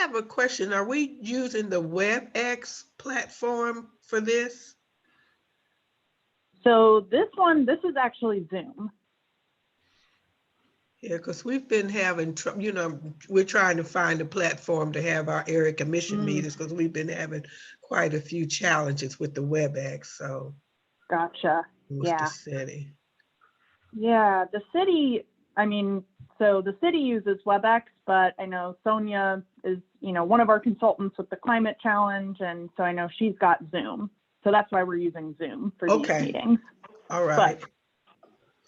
have a question. Are we using the WebEx platform for this? So this is actually Zoom. Yeah, because we've been having, we're trying to find a platform to have our area commission meetings because we've been having quite a few challenges with the WebEx. So, gotcha. Yeah. The city. Yeah, the city. I mean, so the city uses WebEx, but I know Sonia is, one of our consultants with the climate challenge, and so I know she's got Zoom. So that's why we're using Zoom for these meetings. All right.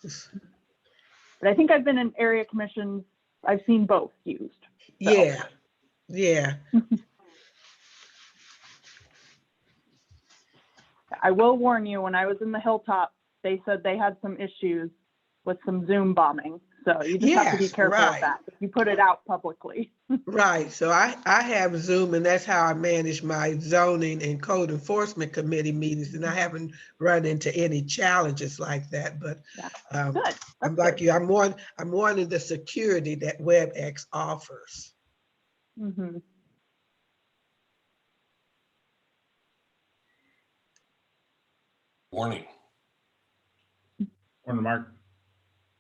But I think I've been in area commissions. I've seen both used. So. Yeah. Yeah. I will warn you, when I was in the Hilltop, they said they had some issues with some Zoom bombing. So you just have to be careful of that if you put it out publicly. Right. So I have Zoom, and that's how I manage my zoning and code enforcement committee meetings. And I haven't run into any challenges like that. But good. I'm like you. I'm wanting the security that WebEx offers. Mm-hmm. Morning. Morning, Mark.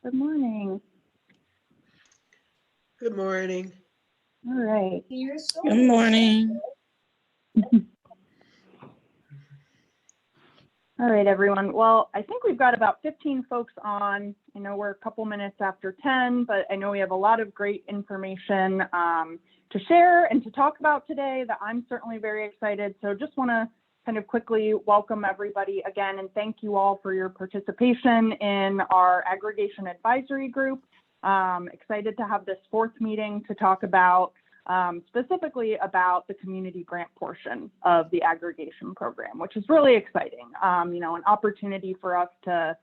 Good morning. Good morning. All right. Good morning. All right, everyone. Well, I think we've got about 15 folks on. I know we're a couple minutes after 10, but I know we have a lot of great information to share and to talk about today that I'm certainly very excited. So just want to kind of quickly welcome everybody again and thank you all for your participation in our aggregation advisory group. Excited to have this fourth meeting to talk about specifically about the community grant portion of the aggregation program, which is really exciting. An opportunity for us to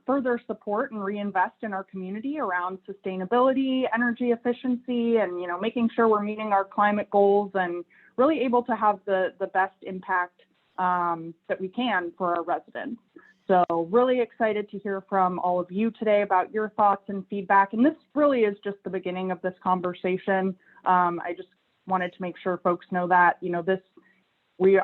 further support and reinvest in our community around sustainability, energy efficiency, and making sure we're meeting our climate goals and really able to have the best impact that we can for our residents. So really excited to hear from all of you today about your thoughts and feedback. And this really is just the beginning of this conversation. I just wanted to make sure folks know that, we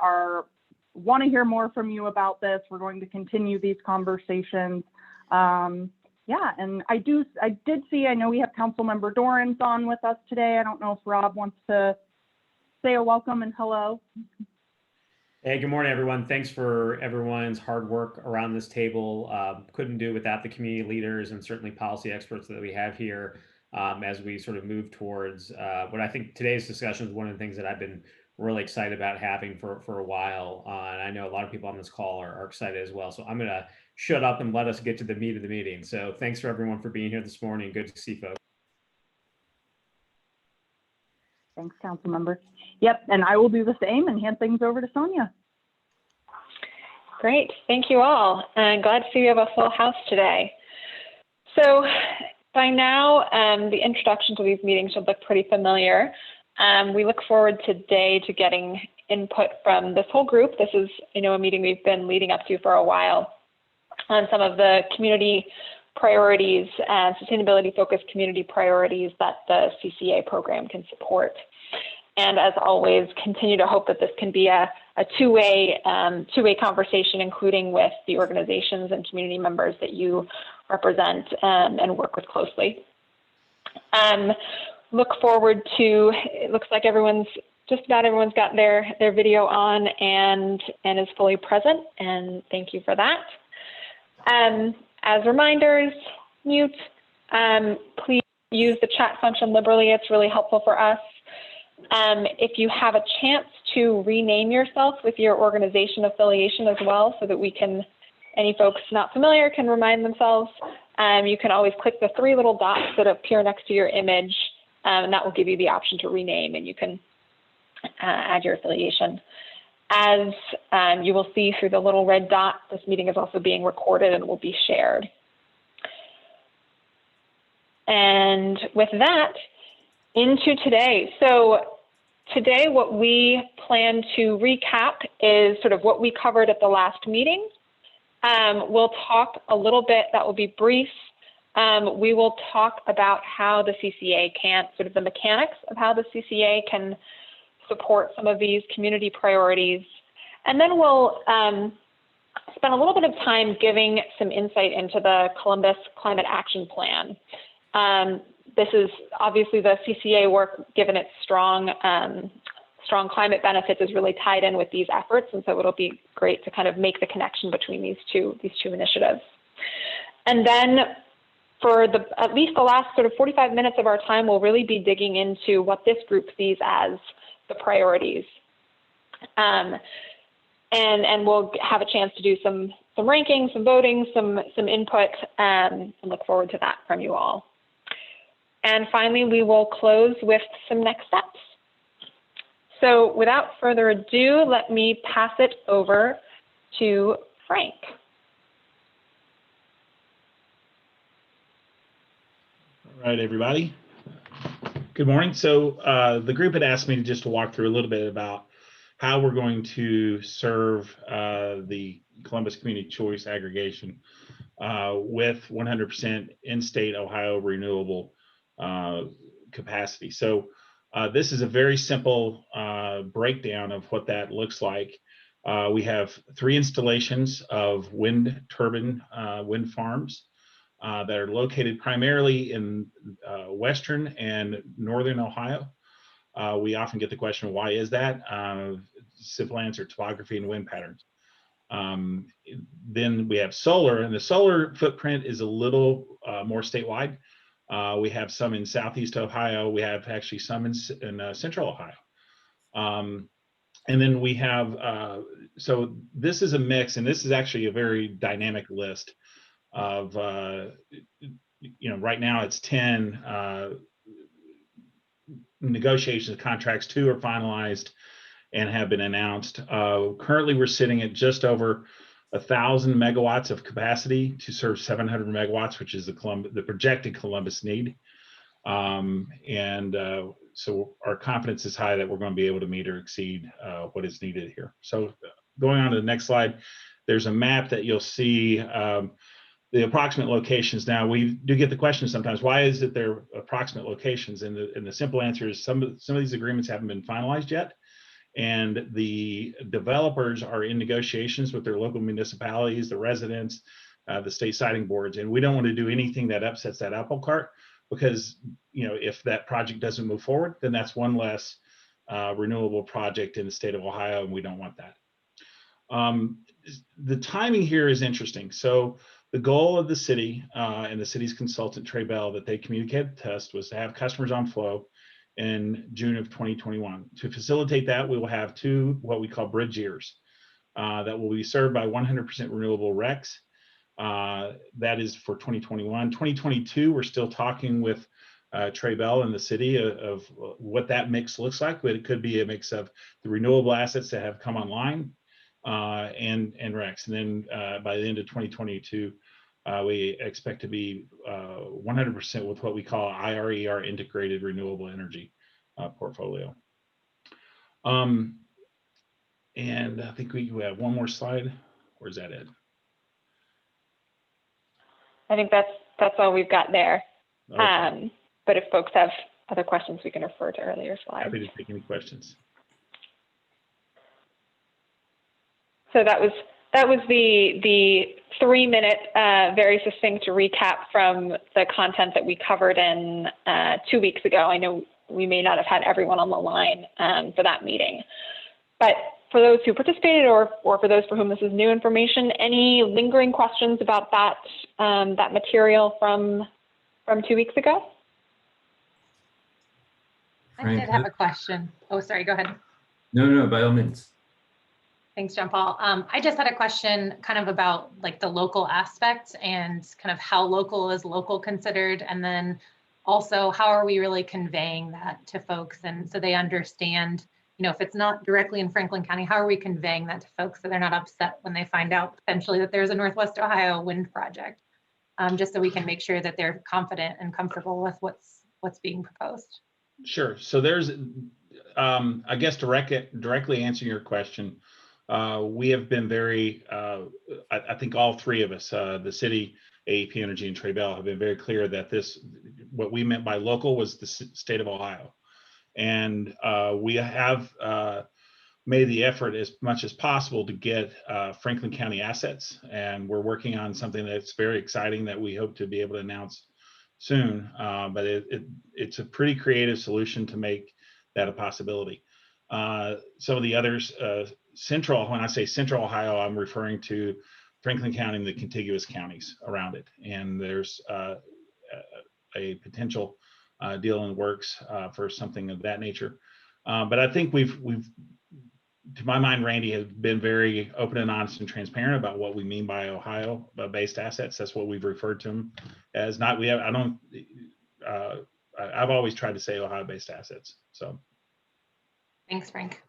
want to hear more from you about this. We're going to continue these conversations. And I did see, I know we have Councilmember Dorans on with us today. I don't know if Rob wants to say a welcome and hello. Hey, good morning, everyone. Thanks for everyone's hard work around this table. Couldn't do it without the community leaders and certainly policy experts that we have here as we sort of move towards what I think today's discussion is one of the things that I've been really excited about having for a while. And I know a lot of people on this call are excited as well. So I'm going to shut up and let us get to the meat of the meeting. So thanks for everyone for being here this morning. Good to see folks. Thanks, Councilmember. Yep, and I will do the same and hand things over to Sonia. Great, thank you all. And glad to see we have a full house today. So by now, the introduction to these meetings should look pretty familiar. We look forward today to getting input from this whole group. This is, a meeting we've been leading up to for a while on some of the community priorities and sustainability-focused community priorities that the CCA program can support. And as always, continue to hope that this can be a two-way conversation, including with the organizations and community members that you represent and work with closely. Look forward to, it looks like just about everyone's got their video on and is fully present, and thank you for that. As reminders, mute, please use the chat function liberally. It's really helpful for us. If you have a chance to rename yourself with your organization affiliation as well, so that any folks not familiar can remind themselves, you can always click the three little dots that appear next to your image, and that will give you the option to rename, and you can add your affiliation. As you will see through the little red dot, this meeting is also being recorded and will be shared. And with that, into today. So today, what we plan to recap is sort of what we covered at the last meeting. We'll talk a little bit, that will be brief, we will talk about how the CCA can, sort of the mechanics of how the CCA can support some of these community priorities. And then we'll spend a little bit of time giving some insight into the Columbus Climate Action Plan. This is obviously the CCA work, given its strong climate benefits, is really tied in with these efforts. And so it'll be great to kind of make the connection between these two initiatives. And then for at least the last sort of 45 minutes of our time, we'll really be digging into what this group sees as the priorities. And we'll have a chance to do some ranking, some voting, some input, and look forward to that from you all. And finally, we will close with some next steps. So without further ado, let me pass it over to Frank. All right, everybody. Good morning. So the group had asked me to walk through a little bit about how we're going to serve the Columbus Community Choice Aggregation with 100% in-state Ohio renewable capacity. So this is a very simple breakdown of what that looks like. We have 3 installations of wind turbine wind farms that are located primarily in western and northern Ohio. We often get the question, why is that? Simple answer, topography and wind patterns. Then we have solar, and the solar footprint is a little more statewide. We have some in Southeast Ohio. We have actually some in Central Ohio. And then we have, so this is a mix, and this is actually a very dynamic list of, right now it's 10 negotiations, contracts. 2 are finalized and have been announced. Currently, we're sitting at just over 1,000 megawatts of capacity to serve 700 megawatts, which is the projected Columbus need. So our confidence is high that we're going to be able to meet or exceed what is needed here. So going on to the next slide, there's a map that you'll see the approximate locations. Now, we do get the question sometimes, why is it there approximate locations? And the simple answer is some of these agreements haven't been finalized yet. And the developers are in negotiations with their local municipalities, the residents, the state siting boards. And we don't want to do anything that upsets that apple cart, because if that project doesn't move forward, then that's one less renewable project in the state of Ohio, and we don't want that. The timing here is interesting. So the goal of the city and the city's consultant, Trey Bell, that they communicated to us was to have customers on flow in June of 2021. To facilitate that, we will have 2 what we call bridge years that will be served by 100% renewable RECs. That is for 2021. 2022, we're still talking with Trey Bell and the city of what that mix looks like, but it could be a mix of the renewable assets that have come online and RECs. And then by the end of 2022, we expect to be 100% with what we call IRER, integrated renewable energy portfolio. And I think we have one more slide. Or is that it? I think that's all we've got there. Okay. But if folks have other questions, we can refer to earlier slides. Happy to take any questions. So that was the 3-minute, very succinct recap from the content that we covered in 2 weeks ago. I know we may not have had everyone on the line for that meeting, but for those who participated or for those for whom this is new information, any lingering questions about that that material from 2 weeks ago? I did have a question. Oh, sorry, go ahead. No, by all means. Thanks, John Paul. I just had a question kind of about like the local aspect and kind of how local is local considered, and then also how are we really conveying that to folks, and so they understand, if it's not directly in Franklin County, how are we conveying that to folks so they're not upset when they find out potentially that there's a Northwest Ohio wind project, just so we can make sure that they're confident and comfortable with what's being proposed. Sure. So there's, I guess, directly answering your question. We have been very, I think all 3 of us, the city, AEP Energy and Trey Bell have been very clear that what we meant by local was the state of Ohio. And we have made the effort as much as possible to get Franklin County assets. And we're working on something that's very exciting that we hope to be able to announce soon. But it's a pretty creative solution to make that a possibility. Some of the others, when I say central Ohio, I'm referring to Franklin County and the contiguous counties around it. And there's a potential deal in the works for something of that nature. But I think we've, to my mind, Randy has been very open and honest and transparent about what we mean by Ohio-based assets. That's what we've referred to them as. I've always tried to say Ohio-based assets. So. Thanks, Frank.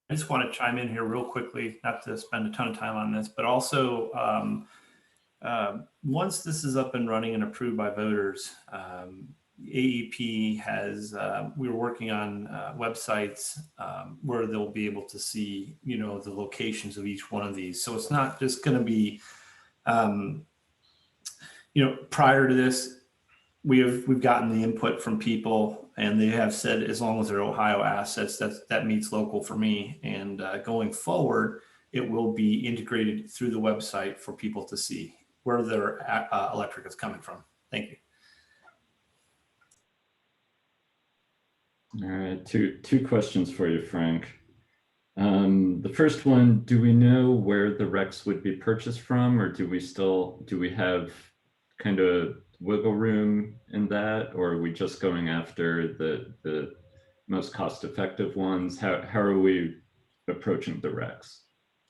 I just want to chime in here real quickly, not to spend a ton of time on this, but also once this is up and running and approved by voters, AEP has, we were working on websites where they'll be able to see, the locations of each one of these. So it's not just going to be, prior to this, we've gotten the input from people, and they have said as long as they're Ohio assets, that meets local for me. And going forward, it will be integrated through the website for people to see where their electric is coming from. Thank you. All right, two questions for you, Frank. The first one, do we know where the RECs would be purchased from, or do we have kind of wiggle room in that, or are we just going after the most cost-effective ones? How are we approaching the RECs?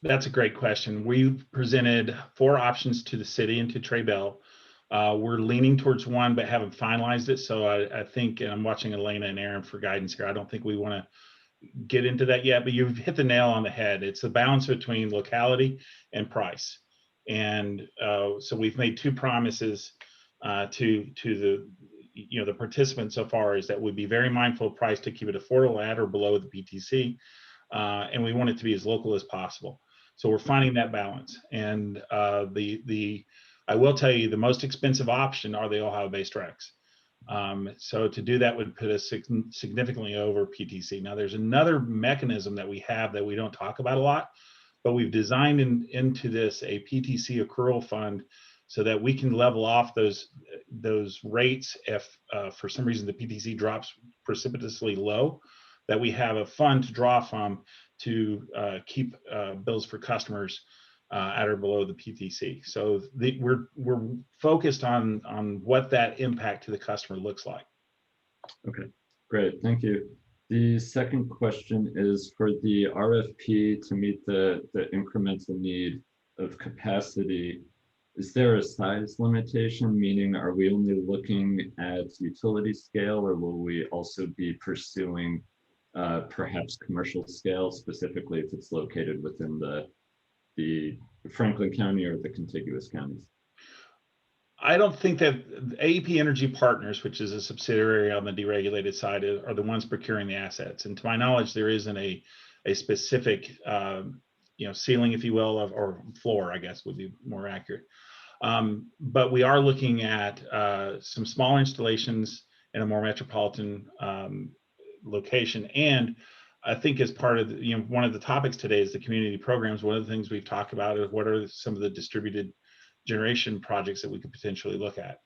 That's a great question. We've presented 4 options to the city and to Trey Bell. We're leaning towards one, but haven't finalized it. So I think, and I'm watching Elena and Aaron for guidance here, I don't think we want to get into that yet, but you've hit the nail on the head. It's the balance between locality and price. And so we've made 2 promises to the participants so far, is that we'd be very mindful of price to keep it affordable at or below the PTC. And we want it to be as local as possible. So we're finding that balance. And I will tell you, the most expensive option are the Ohio-based RECs. So to do that would put us significantly over PTC. Now, there's another mechanism that we have that we don't talk about a lot, but we've designed into this a PTC accrual fund so that we can level off those rates if for some reason the PTC drops precipitously low, that we have a fund to draw from to keep bills for customers at or below the PTC. So we're focused on what that impact to the customer looks like. Okay, great, thank you. The second question is for the RFP to meet the incremental need of capacity. Is there a size limitation? Meaning, are we only looking at utility scale, or will we also be pursuing perhaps commercial scale, specifically if it's located within the Franklin County or the contiguous counties? I don't think that AEP Energy Partners, which is a subsidiary on the deregulated side, are the ones procuring the assets. And to my knowledge, there isn't a specific ceiling, if you will, or floor, I guess would be more accurate. But we are looking at some small installations in a more metropolitan location. And I think as part of one of the topics today is the community programs. One of the things we've talked about is what are some of the distributed generation projects that we could potentially look at.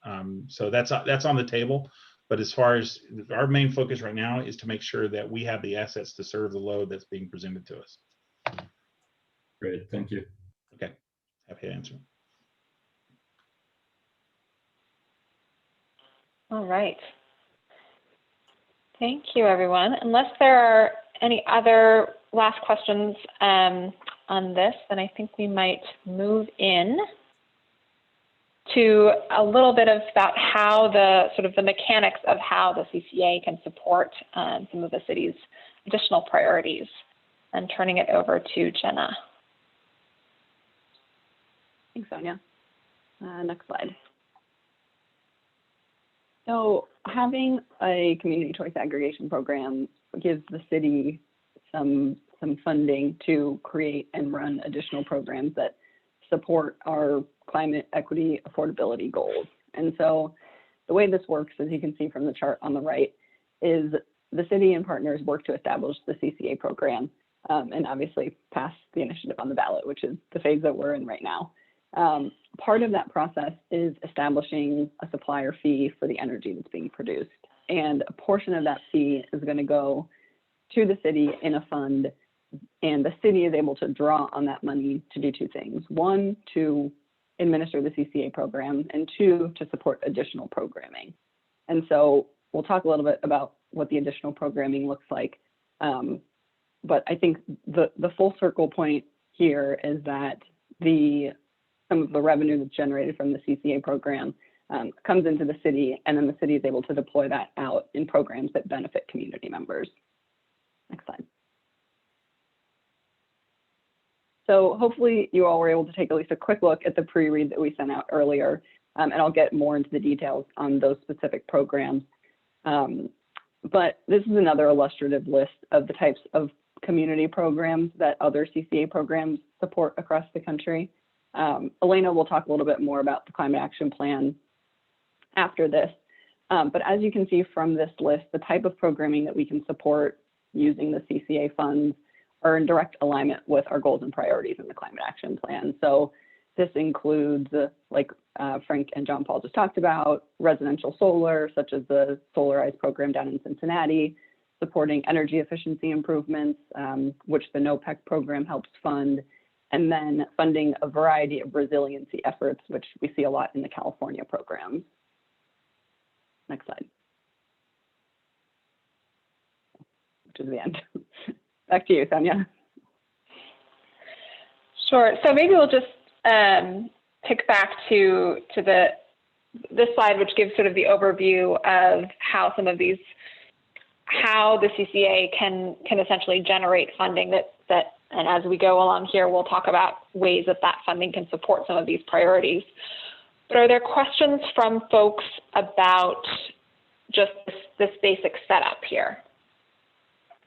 So that's on the table. But as far as our main focus right now is to make sure that we have the assets to serve the load that's being presented to us. Great, thank you. Okay, happy to answer. All right. Thank you, everyone. Unless there are any other last questions on this, then I think we might move in to a little bit about how the mechanics of how the CCA can support some of the city's additional priorities, and turning it over to Jenna. Thanks, Sonia. Next slide. So having a community choice aggregation program gives the city some funding to create and run additional programs that support our climate equity affordability goals. And so the way this works, as you can see from the chart on the right, is the city and partners work to establish the CCA program and obviously pass the initiative on the ballot, which is the phase that we're in right now. Part of that process is establishing a supplier fee for the energy that's being produced. And a portion of that fee is going to go to the city in a fund, and the city is able to draw on that money to do two things. One, to administer the CCA program, and two, to support additional programming. And so we'll talk a little bit about what the additional programming looks like. But I think the full circle point here is that some of the revenue that's generated from the CCA program comes into the city, and then the city is able to deploy that out in programs that benefit community members. Next slide. So hopefully you all were able to take at least a quick look at the pre-read that we sent out earlier, and I'll get more into the details on those specific programs. But this is another illustrative list of the types of community programs that other CCA programs support across the country. Elena will talk a little bit more about the Climate Action Plan after this. But as you can see from this list, the type of programming that we can support using the CCA funds are in direct alignment with our goals and priorities in the Climate Action Plan. So this includes, like Frank and John Paul just talked about, residential solar, such as the Solarize program down in Cincinnati, supporting energy efficiency improvements, which the NOPEC program helps fund, and then funding a variety of resiliency efforts, which we see a lot in the California programs. Next slide. Which is the end. Back to you, Sonia. Sure. So maybe we'll just pick back to this slide, which gives sort of the overview of how some of these, how the CCA can essentially generate funding that, and as we go along here, we'll talk about ways that funding can support some of these priorities. But are there questions from folks about just this basic setup here?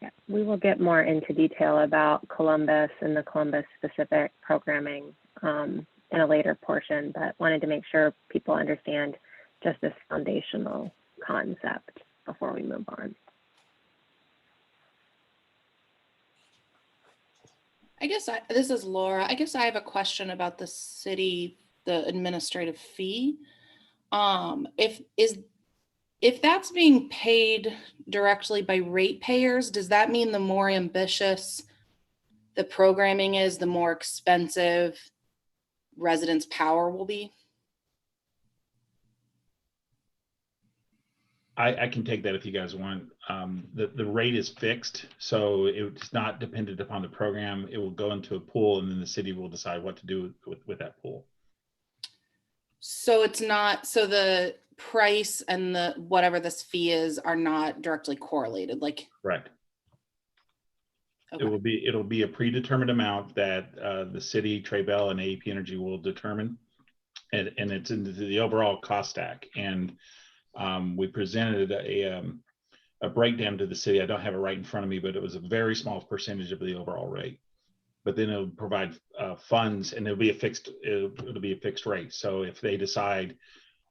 Yeah, we will get more into detail about Columbus and the Columbus specific programming in a later portion, but wanted to make sure people understand just this foundational concept before we move on. This is Laura. I guess I have a question about the city, the administrative fee. If that's being paid directly by ratepayers, does that mean the more ambitious the programming is, the more expensive residents' power will be? I can take that if you guys want. The rate is fixed, so it's not dependent upon the program. It will go into a pool, and then the city will decide what to do with that pool. So it's not, so the price and the whatever this fee is are not directly correlated, like? Correct. Okay. It'll be a predetermined amount that the city, Traybell, and AEP Energy will determine, and it's into the overall cost stack. And we presented a breakdown to the city. I don't have it right in front of me, but it was a very small percentage of the overall rate. But then it'll provide funds, and it'll be a fixed rate. So if they decide,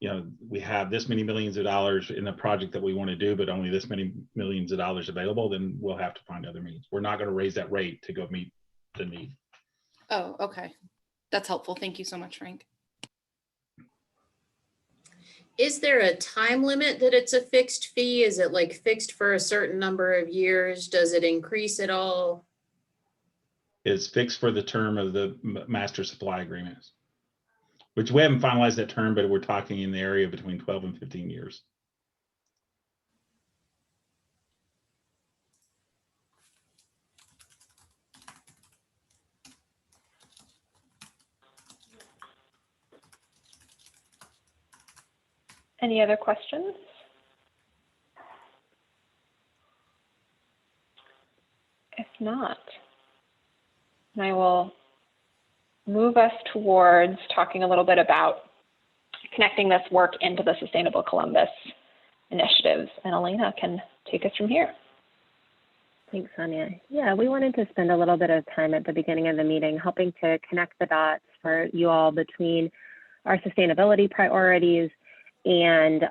you know, we have this many millions of dollars in a project that we want to do, but only this many millions of dollars available, then we'll have to find other means. We're not going to raise that rate to go meet the need. Oh, okay. That's helpful. Thank you so much, Frank. Is there a time limit that it's a fixed fee? Is it like fixed for a certain number of years? Does it increase at all? It's fixed for the term of the master supply agreements, which we haven't finalized that term, but we're talking in the area between 12 and 15 years. Any other questions? If not, I will move us towards talking a little bit about connecting this work into the Sustainable Columbus initiatives. And Elena can take us from here. Thanks, Sonia. Yeah, we wanted to spend a little bit of time at the beginning of the meeting helping to connect the dots for you all between our sustainability priorities, and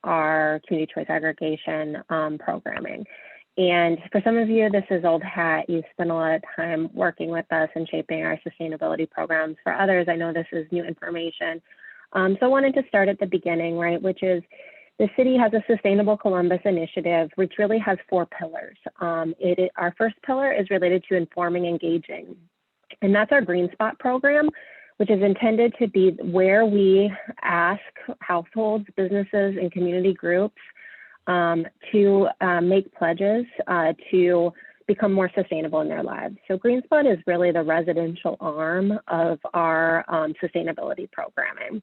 our community choice aggregation programming. And for some of you, this is old hat. You've spent a lot of time working with us and shaping our sustainability programs. For others, I know this is new information. So I wanted to start at the beginning, right, which is the city has a Sustainable Columbus initiative, which really has 4 pillars. Our first pillar is related to informing engaging, and that's our Green Spot program, which is intended to be where we ask households, businesses, and community groups to make pledges to become more sustainable in their lives. So Green Spot is really the residential arm of our sustainability programming.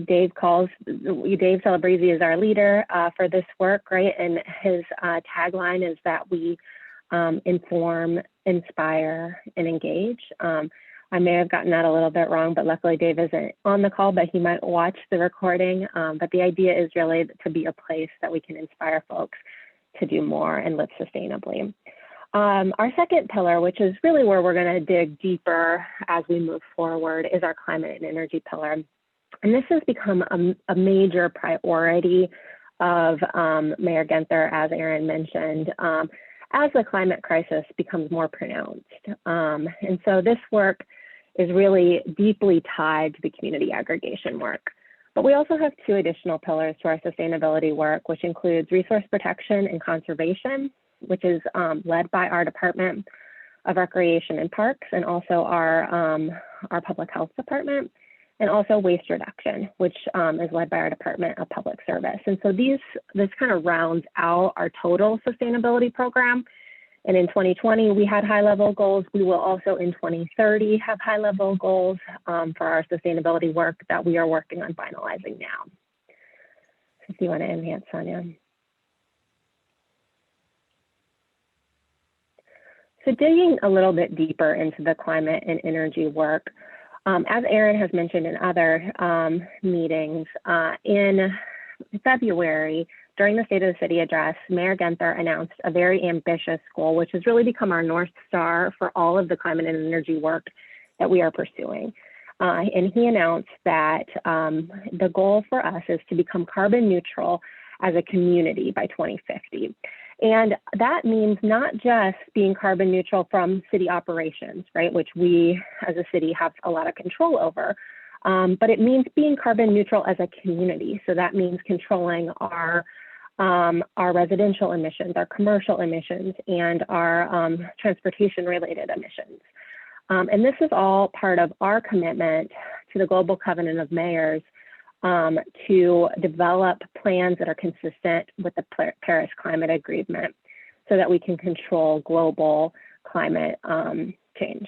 Dave Calabrese is our leader for this work, right? And his tagline is that we inform, inspire, and engage. I may have gotten that a little bit wrong, but luckily Dave isn't on the call, but he might watch the recording. But the idea is really to be a place that we can inspire folks to do more and live sustainably. Our second pillar, which is really where we're going to dig deeper as we move forward, is our climate and energy pillar. And this has become a major priority of Mayor Ginther, as Aaron mentioned, as the climate crisis becomes more pronounced. And so this work is really deeply tied to the community aggregation work. But we also have 2 additional pillars to our sustainability work, which includes resource protection and conservation, which is led by our Department of Recreation and Parks, and also our Public Health Department, and also waste reduction, which is led by our Department of Public Service. And so this kind of rounds out our total sustainability program. And in 2020, we had high-level goals. We will also in 2030 have high-level goals for our sustainability work that we are working on finalizing now. So if you want to enhance, Sonia. So digging a little bit deeper into the climate and energy work, as Aaron has mentioned in other meetings, in February, during the State of the City address, Mayor Ginther announced a very ambitious goal, which has really become our North Star for all of the climate and energy work that we are pursuing. And he announced that the goal for us is to become carbon neutral as a community by 2050. And that means not just being carbon neutral from city operations, right, which we as a city have a lot of control over, but it means being carbon neutral as a community. So that means controlling our residential emissions, our commercial emissions, and our transportation-related emissions. And this is all part of our commitment to the Global Covenant of Mayors to develop plans that are consistent with the Paris Climate Agreement so that we can control global climate change.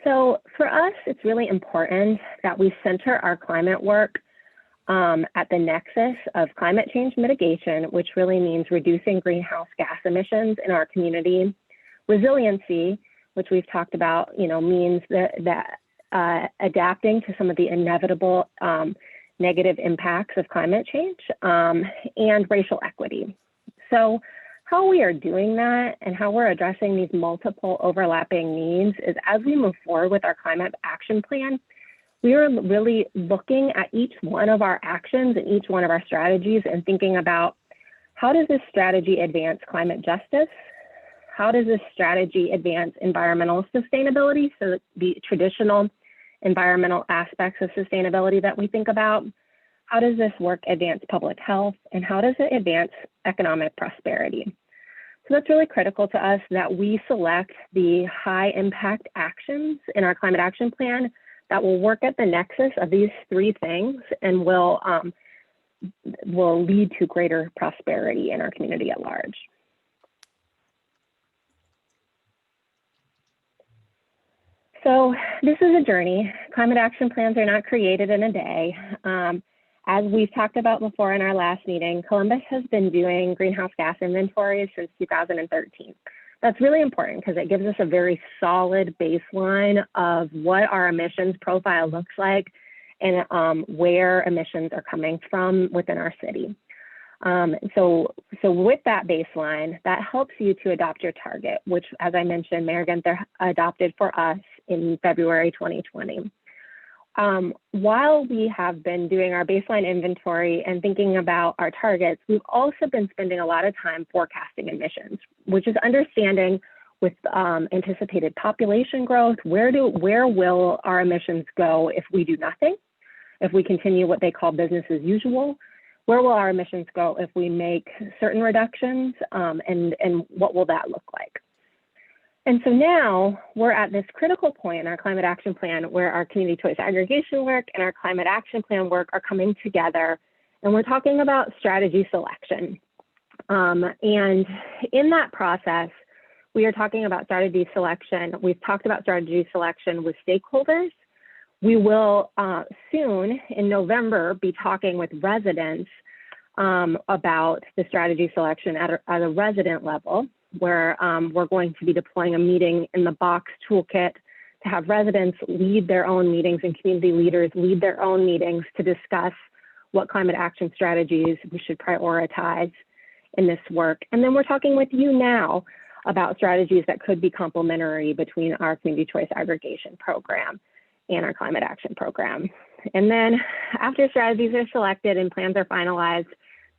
So for us, it's really important that we center our climate work at the nexus of climate change mitigation, which really means reducing greenhouse gas emissions in our community. Resiliency, which we've talked about, means that adapting to some of the inevitable negative impacts of climate change, and racial equity. So how we are doing that and how we're addressing these multiple overlapping needs is, as we move forward with our climate action plan, we are really looking at each one of our actions and each one of our strategies and thinking about, how does this strategy advance climate justice? How does this strategy advance environmental sustainability? So the traditional environmental aspects of sustainability that we think about. How does this work advance public health? And how does it advance economic prosperity? So that's really critical to us, that we select the high impact actions in our climate action plan that will work at the nexus of these 3 things and will lead to greater prosperity in our community at large. So this is a journey. Climate action plans are not created in a day. As we've talked about before in our last meeting, Columbus has been doing greenhouse gas inventories since 2013. That's really important because it gives us a very solid baseline of what our emissions profile looks like and where emissions are coming from within our city. So with that baseline, that helps you to adopt your target, which, as I mentioned, Mayor Ginther adopted for us in February 2020. While we have been doing our baseline inventory and thinking about our targets, we've also been spending a lot of time forecasting emissions, which is understanding with anticipated population growth, where will our emissions go if we do nothing, if we continue what they call business as usual? Where will our emissions go if we make certain reductions, and what will that look like? And so now we're at this critical point in our climate action plan where our community choice aggregation work and our climate action plan work are coming together, and we're talking about strategy selection. And in that process, we are talking about strategy selection. We've talked about strategy selection with stakeholders. We will soon in November be talking with residents about the strategy selection at a resident level, where we're going to be deploying a meeting in the box toolkit to have residents lead their own meetings and community leaders lead their own meetings to discuss what climate action strategies we should prioritize in this work. And then we're talking with you now about strategies that could be complementary between our community choice aggregation program and our climate action program. And then after strategies are selected and plans are finalized,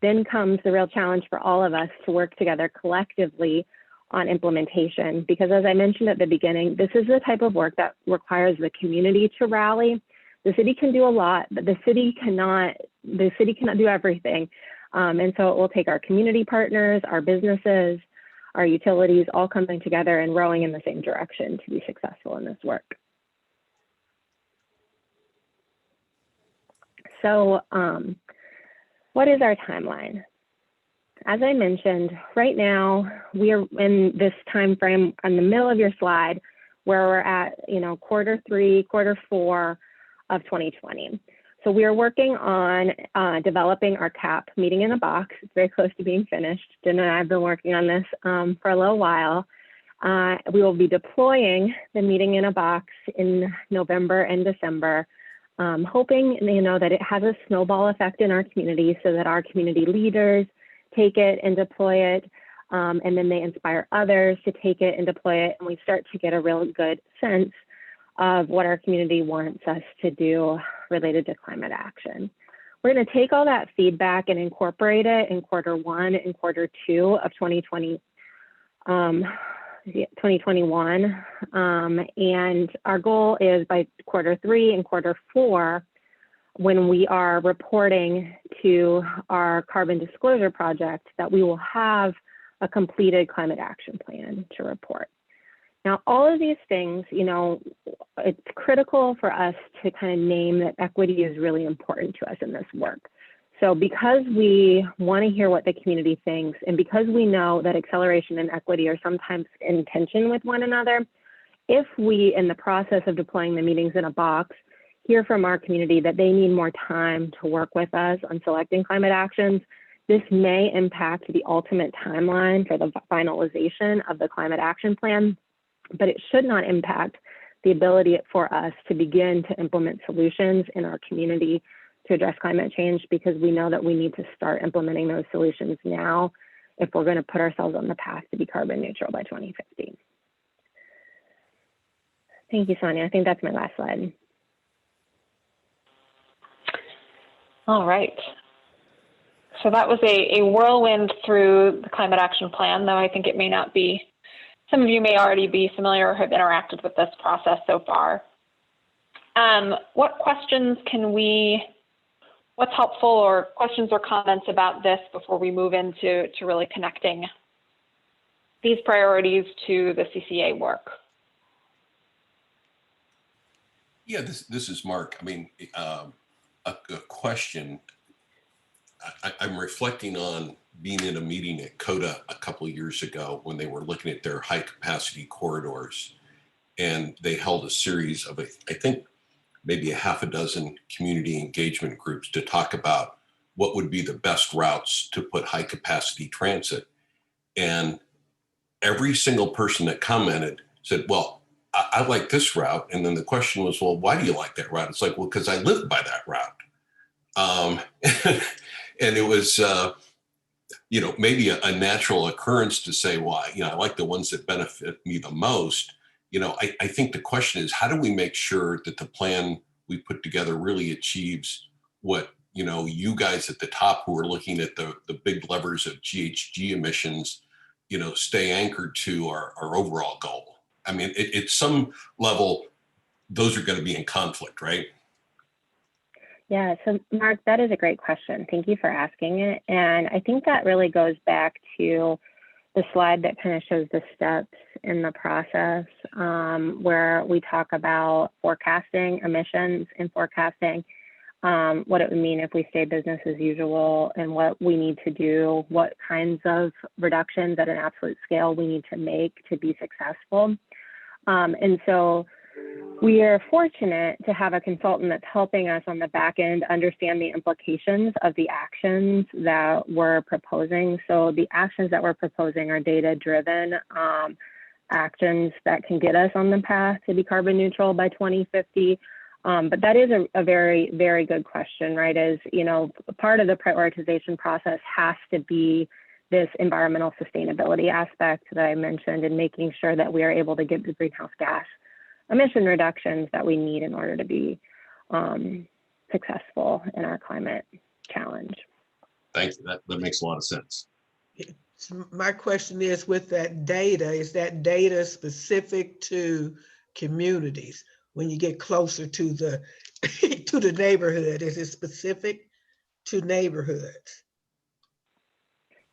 then comes the real challenge for all of us to work together collectively on implementation. Because as I mentioned at the beginning, this is the type of work that requires the community to rally. The city can do a lot, but the city cannot do everything. And so it will take our community partners, our businesses, our utilities all coming together and rowing in the same direction to be successful in this work. So what is our timeline? As I mentioned, right now we are in this time frame in the middle of your slide where we're at, quarter 3, quarter 4 of 2020. So we are working on developing our CAP, meeting in a box. It's very close to being finished. Jen and I have been working on this for a little while. We will be deploying the meeting in a box in November and December, hoping that it has a snowball effect in our community so that our community leaders take it and deploy it, and then they inspire others to take it and deploy it, and we start to get a real good sense of what our community wants us to do related to climate action. We're going to take all that feedback and incorporate it in quarter 1 and quarter 2 of 2021. And our goal is by quarter 3 and quarter 4, when we are reporting to our carbon disclosure project, that we will have a completed climate action plan to report. Now, all of these things, it's critical for us to kind of name that equity is really important to us in this work. So because we want to hear what the community thinks, and because we know that acceleration and equity are sometimes in tension with one another, if we, in the process of deploying the meetings in a box, hear from our community that they need more time to work with us on selecting climate actions, this may impact the ultimate timeline for the finalization of the climate action plan, but it should not impact the ability for us to begin to implement solutions in our community to address climate change, because we know that we need to start implementing those solutions now if we're going to put ourselves on the path to be carbon neutral by 2050. Thank you, Sonia. I think that's my last slide. All right. So that was a whirlwind through the climate action plan, though I think it may not be, some of you may already be familiar or have interacted with this process so far. What questions what's helpful, or questions or comments about this before we move into really connecting these priorities to the CCA work? Yeah, this is Mark. I mean, a question. I'm reflecting on being in a meeting at CODA a couple of years ago when they were looking at their high capacity corridors, and they held a series of, I think, maybe a half a dozen community engagement groups to talk about what would be the best routes to put high capacity transit. And every single person that commented said, well, I like this route. And then the question was, well, why do you like that route? It's like, well, because I live by that route. And it was, you know, maybe a natural occurrence to say, well, you know, I like the ones that benefit me the most. You know, I think the question is, how do we make sure that the plan we put together really achieves what, you know, you guys at the top who are looking at the big levers of GHG emissions, you know, stay anchored to our overall goal? I mean, at some level, those are going to be in conflict, right? Yeah, so Mark, that is a great question. Thank you for asking it. And I think that really goes back to the slide that kind of shows the steps in the process, where we talk about forecasting emissions and forecasting what it would mean if we stay business as usual and what we need to do, what kinds of reductions at an absolute scale we need to make to be successful. And so we are fortunate to have a consultant that's helping us on the back end understand the implications of the actions that we're proposing. So the actions that we're proposing are data-driven actions that can get us on the path to be carbon neutral by 2050. But that is a very, very good question, right? As you know, part of the prioritization process has to be this environmental sustainability aspect that I mentioned, and making sure that we are able to get the greenhouse gas emission reductions that we need in order to be successful in our climate challenge. Thank you. That makes a lot of sense. So my question is, with that data, is that data specific to communities? When you get closer to the to the neighborhood, is it specific to neighborhoods?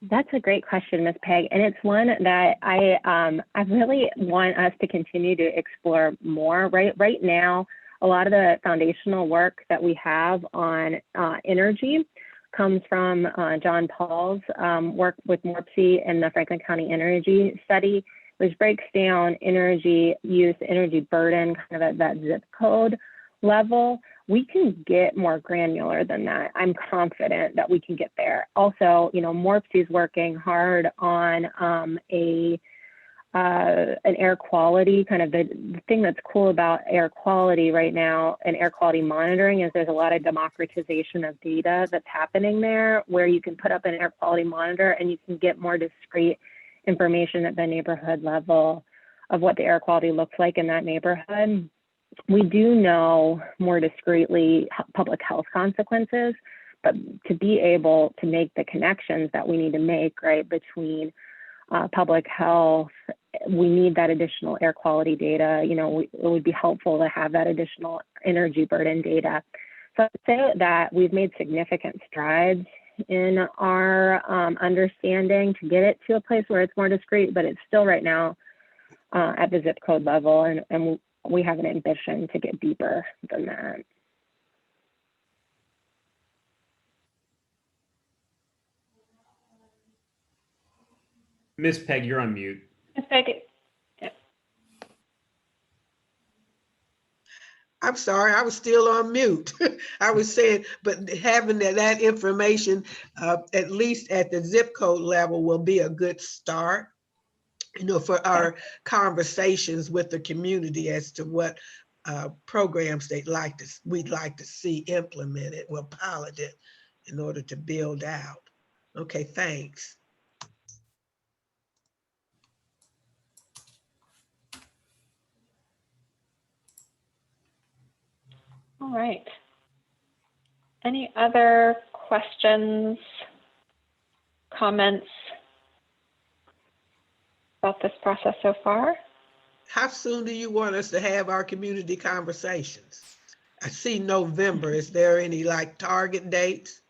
That's a great question, Ms. Peg, and it's one that I really want us to continue to explore more. Right now, a lot of the foundational work that we have on energy comes from John Paul's work with MORPC and the Franklin County Energy Study, which breaks down energy use, energy burden, kind of at that zip code level. We can get more granular than that. I'm confident that we can get there. Also, you know, MORPC is working hard on an air quality, kind of the thing that's cool about air quality right now and air quality monitoring is there's a lot of democratization of data that's happening there, where you can put up an air quality monitor and you can get more discrete information at the neighborhood level of what the air quality looks like in that neighborhood. We do know more discreetly public health consequences, but to be able to make the connections that we need to make, right, between public health, we need that additional air quality data. You know, it would be helpful to have that additional energy burden data. So I'd say that we've made significant strides in our understanding to get it to a place where it's more discrete, but it's still right now at the zip code level, and we have an ambition to get deeper than that. Miss Peg, you're on mute. Ms. Peg, I'm sorry, I was still on mute. I was saying, but having that information, at least at the zip code level, will be a good start, you know, for our conversations with the community as to what programs we'd like to see implemented. We'll pilot it in order to build out. Okay, thanks. all right. Any other questions, comments about this process so far? How soon do you want us to have our community conversations? I see November. Is there any like target dates?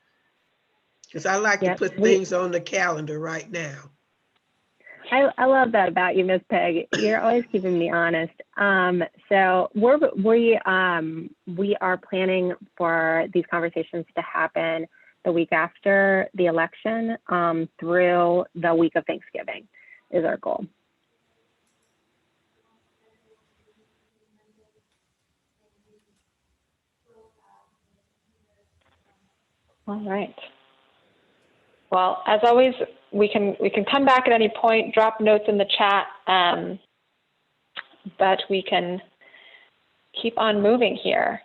Because I like to put things on the calendar right now. I love that about you, Ms. Peg. You're always keeping me honest. So we are planning for these conversations to happen the week after the election through the week of Thanksgiving is our goal. All right. Well, as always, we can come back at any point, drop notes in the chat, but we can keep on moving here.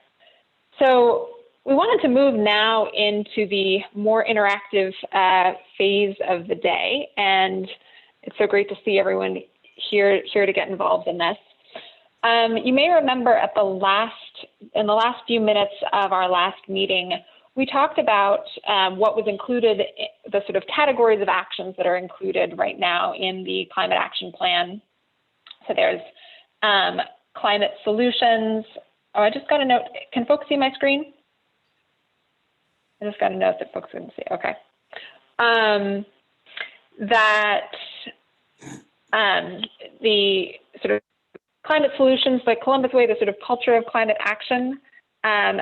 So we wanted to move now into the more interactive phase of the day, and it's so great to see everyone here to get involved in this. You may remember in the last few minutes of our last meeting, we talked about what was included, the sort of categories of actions that are included right now in the climate action plan. So there's climate solutions. Oh, I just got a note. Can folks see my screen? I just got a note that folks couldn't see. Okay. The sort of climate solutions, like Columbus Way, the sort of culture of climate action, a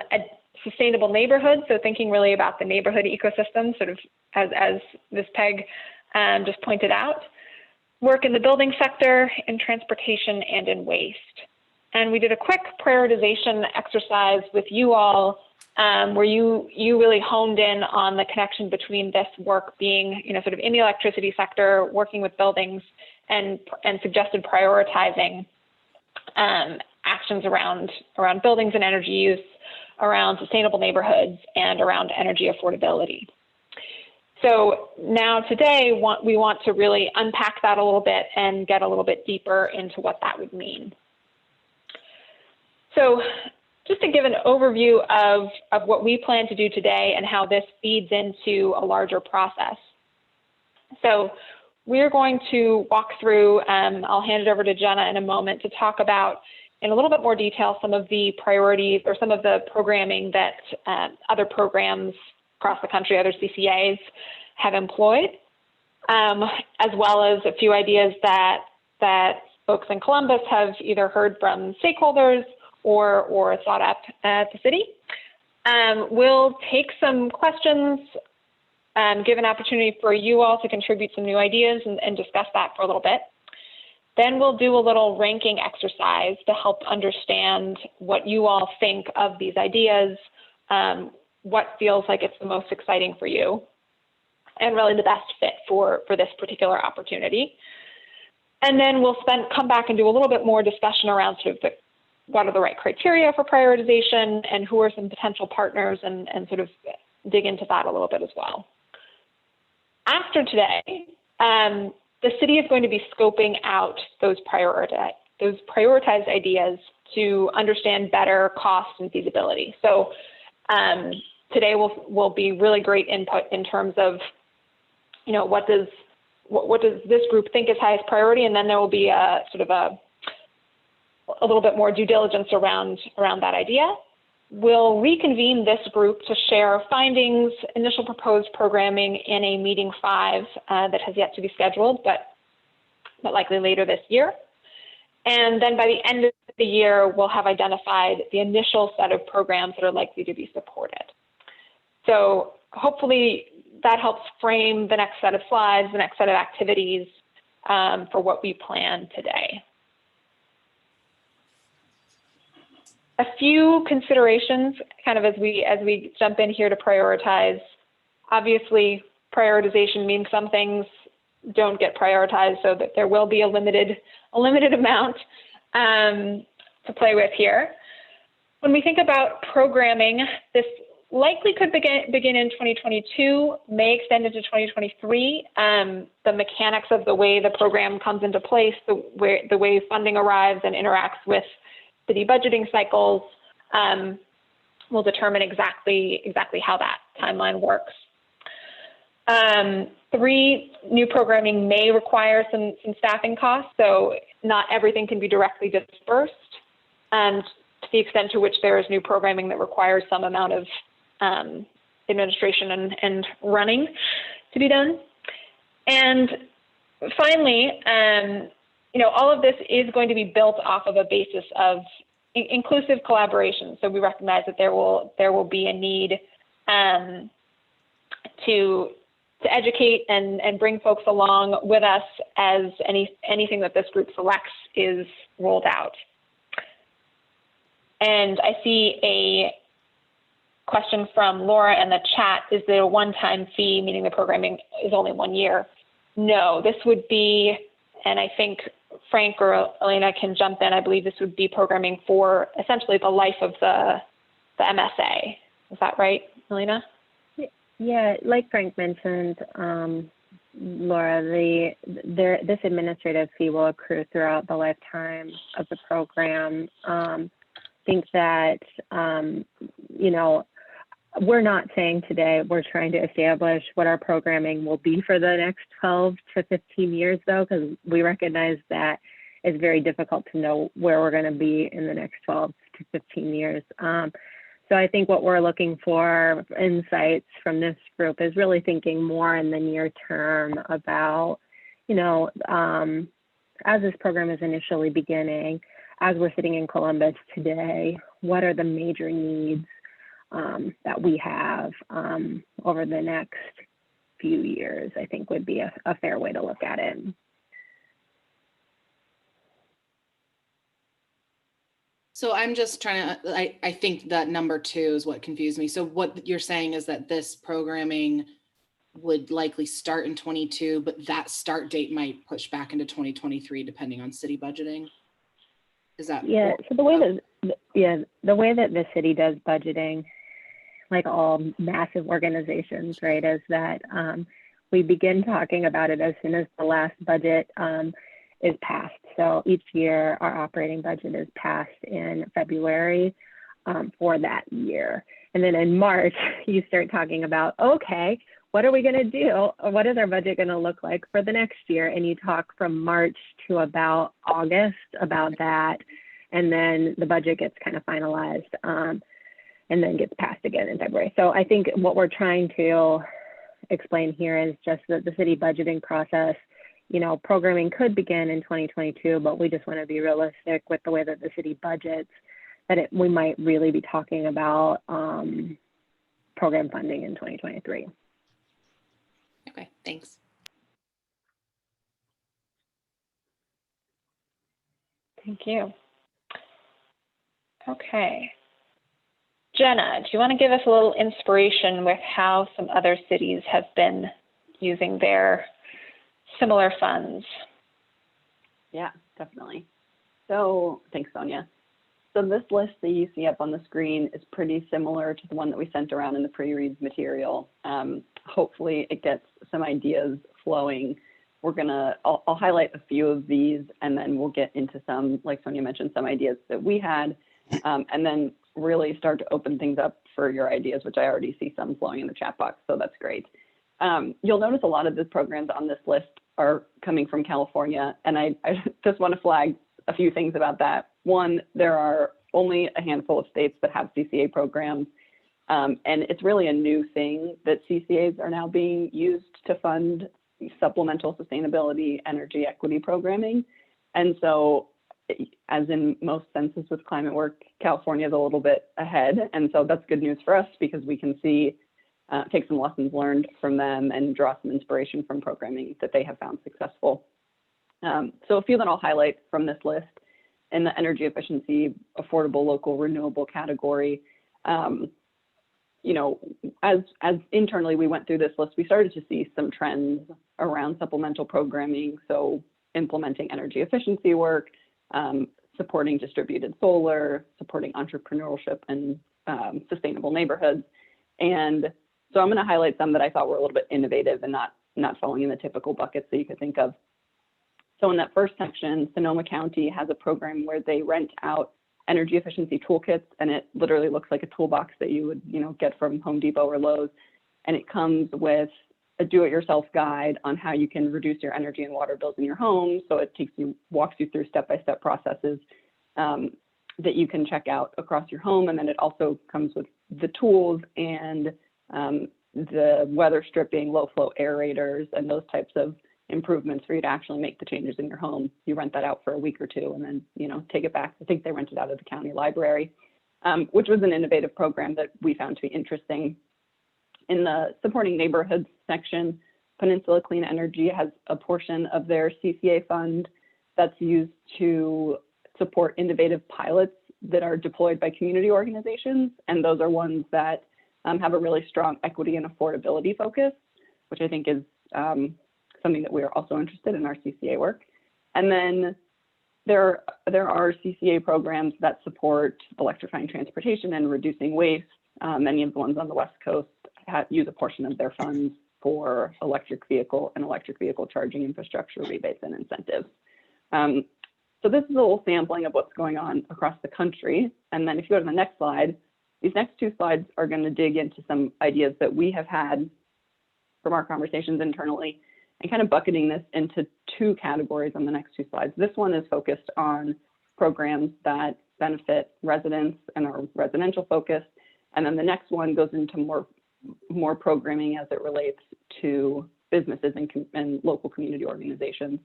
sustainable neighborhood. So thinking really about the neighborhood ecosystem, sort of as Ms. Pegg just pointed out. Work in the building sector, in transportation, and in waste. And we did a quick prioritization exercise with you all, where you really honed in on the connection between this work being, sort of in the electricity sector, working with buildings, and suggested prioritizing actions around buildings and energy use, around sustainable neighborhoods, and around energy affordability. So now today, we want to really unpack that a little bit and get a little bit deeper into what that would mean. So just to give an overview of what we plan to do today and how this feeds into a larger process. So we're going to walk through, I'll hand it over to Jenna in a moment to talk about in a little bit more detail some of the priorities or some of the programming that other programs across the country, other CCAs have employed, as well as a few ideas that folks in Columbus have either heard from stakeholders or thought up at the city. We'll take some questions, give an opportunity for you all to contribute some new ideas and discuss that for a little bit. Then we'll do a little ranking exercise to help understand what you all think of these ideas, what feels like it's the most exciting for you, and really the best fit for this particular opportunity. And then we'll come back and do a little bit more discussion around sort of what are the right criteria for prioritization and who are some potential partners, and sort of dig into that a little bit as well. After today, the city is going to be scoping out those prioritized ideas to understand better cost and feasibility. So today will be really great input in terms of, what does this group think is highest priority, and then there will be a sort of a little bit more due diligence around that idea. We'll reconvene this group to share findings, initial proposed programming in a meeting 5 that has yet to be scheduled, but likely later this year. And then by the end of the year, we'll have identified the initial set of programs that are likely to be supported. So hopefully that helps frame the next set of slides, the next set of activities for what we plan today. A few considerations kind of as we jump in here to prioritize. Obviously, prioritization means some things don't get prioritized, so that there will be a limited amount to play with here. When we think about programming, this likely could begin in 2022, may extend into 2023. The mechanics of the way the program comes into place, the way funding arrives and interacts with city budgeting cycles will determine exactly how that timeline works. 3, new programming may require some staffing costs, so not everything can be directly dispersed, and to the extent to which there is new programming that requires some amount of administration and running to be done. And finally, all of this is going to be built off of a basis of inclusive collaboration. So we recognize that there will be a need to educate and bring folks along with us as anything that this group selects is rolled out. And I see a question from Laura in the chat: is there a one-time fee, meaning the programming is only 1 year? No, this would be, and I think Frank or Elena can jump in, I believe this would be programming for essentially the life of the MSA. Is that right, Melina? Yeah, like Frank mentioned, Laura, this administrative fee will accrue throughout the lifetime of the program. I think that, you know, we're not saying today we're trying to establish what our programming will be for the next 12 to 15 years, though, because we recognize that it's very difficult to know where we're going to be in the next 12 to 15 years. So I think what we're looking for insights from this group is really thinking more in the near term about, you know, as this program is initially beginning, as we're sitting in Columbus today, what are the major needs that we have over the next few years, I think would be a fair way to look at it. So I'm just trying to, I think that number 2 is what confused me. So what you're saying is that this programming would likely start in 22, but that start date might push back into 2023 depending on city budgeting? Is that? Yeah, so the way that, the way that the city does budgeting, like all massive organizations, right, is that we begin talking about it as soon as the last budget is passed. So each year our operating budget is passed in February for that year. And then in March, you start talking about, okay, what are we gonna do? What is our budget gonna look like for the next year? And you talk from March to about August about that. And then the budget gets kind of finalized and then gets passed again in February. So I think what we're trying to explain here is just that the city budgeting process, you know, programming could begin in 2022, but we just want to be realistic with the way that the city budgets, that we might really be talking about program funding in 2023. Okay, thanks. Thank you. Okay. Jenna, do you want to give us a little inspiration with how some other cities have been using their similar funds? Yeah, definitely. So thanks, Sonia. So this list that you see up on the screen is pretty similar to the one that we sent around in the pre-read material. Hopefully it gets some ideas flowing. I'll highlight a few of these and then we'll get into some, like Sonia mentioned, some ideas that we had, and then really start to open things up for your ideas, which I already see some flowing in the chat box, so that's great. You'll notice a lot of the programs on this list are coming from California, and I just want to flag a few things about that. One, there are only a handful of states that have CCA programs, and it's really a new thing that CCAs are now being used to fund supplemental sustainability energy equity programming. And so, as in most senses with climate work, California is a little bit ahead, and so that's good news for us because we can see take some lessons learned from them and draw some inspiration from programming that they have found successful. So a few that I'll highlight from this list in the energy efficiency, affordable, local, renewable category. You know, as internally we went through this list, we started to see some trends around supplemental programming. So implementing energy efficiency work, supporting distributed solar, supporting entrepreneurship and sustainable neighborhoods. And so I'm going to highlight some that I thought were a little bit innovative and not falling in the typical buckets that you could think of. So in that first section, Sonoma County has a program where they rent out energy efficiency toolkits, and it literally looks like a toolbox that you would, you know, get from Home Depot or Lowe's. And it comes with a do-it-yourself guide on how you can reduce your energy and water bills in your home. So it walks you through step-by-step processes that you can check out across your home. And then it also comes with the tools and the weather stripping, low flow aerators, and those types of improvements for you to actually make the changes in your home. You rent that out for a week or two and then, you know, take it back. I think they rent it out of the county library, which was an innovative program that we found to be interesting. In the supporting neighborhoods section, Peninsula Clean Energy has a portion of their CCA fund that's used to support innovative pilots that are deployed by community organizations. And those are ones that have a really strong equity and affordability focus, which I think is something that we are also interested in our CCA work. And then there are CCA programs that support electrifying transportation and reducing waste. Many of the ones on the West Coast use a portion of their funds for electric vehicle and electric vehicle charging infrastructure rebates and incentives. So this is a little sampling of what's going on across the country. And then if you go to the next slide, these next two slides are going to dig into some ideas that we have had from our conversations internally and kind of bucketing this into two categories on the next two slides. This one is focused on programs that benefit residents and are residential focused. And then the next one goes into more programming as it relates to businesses and local community organizations.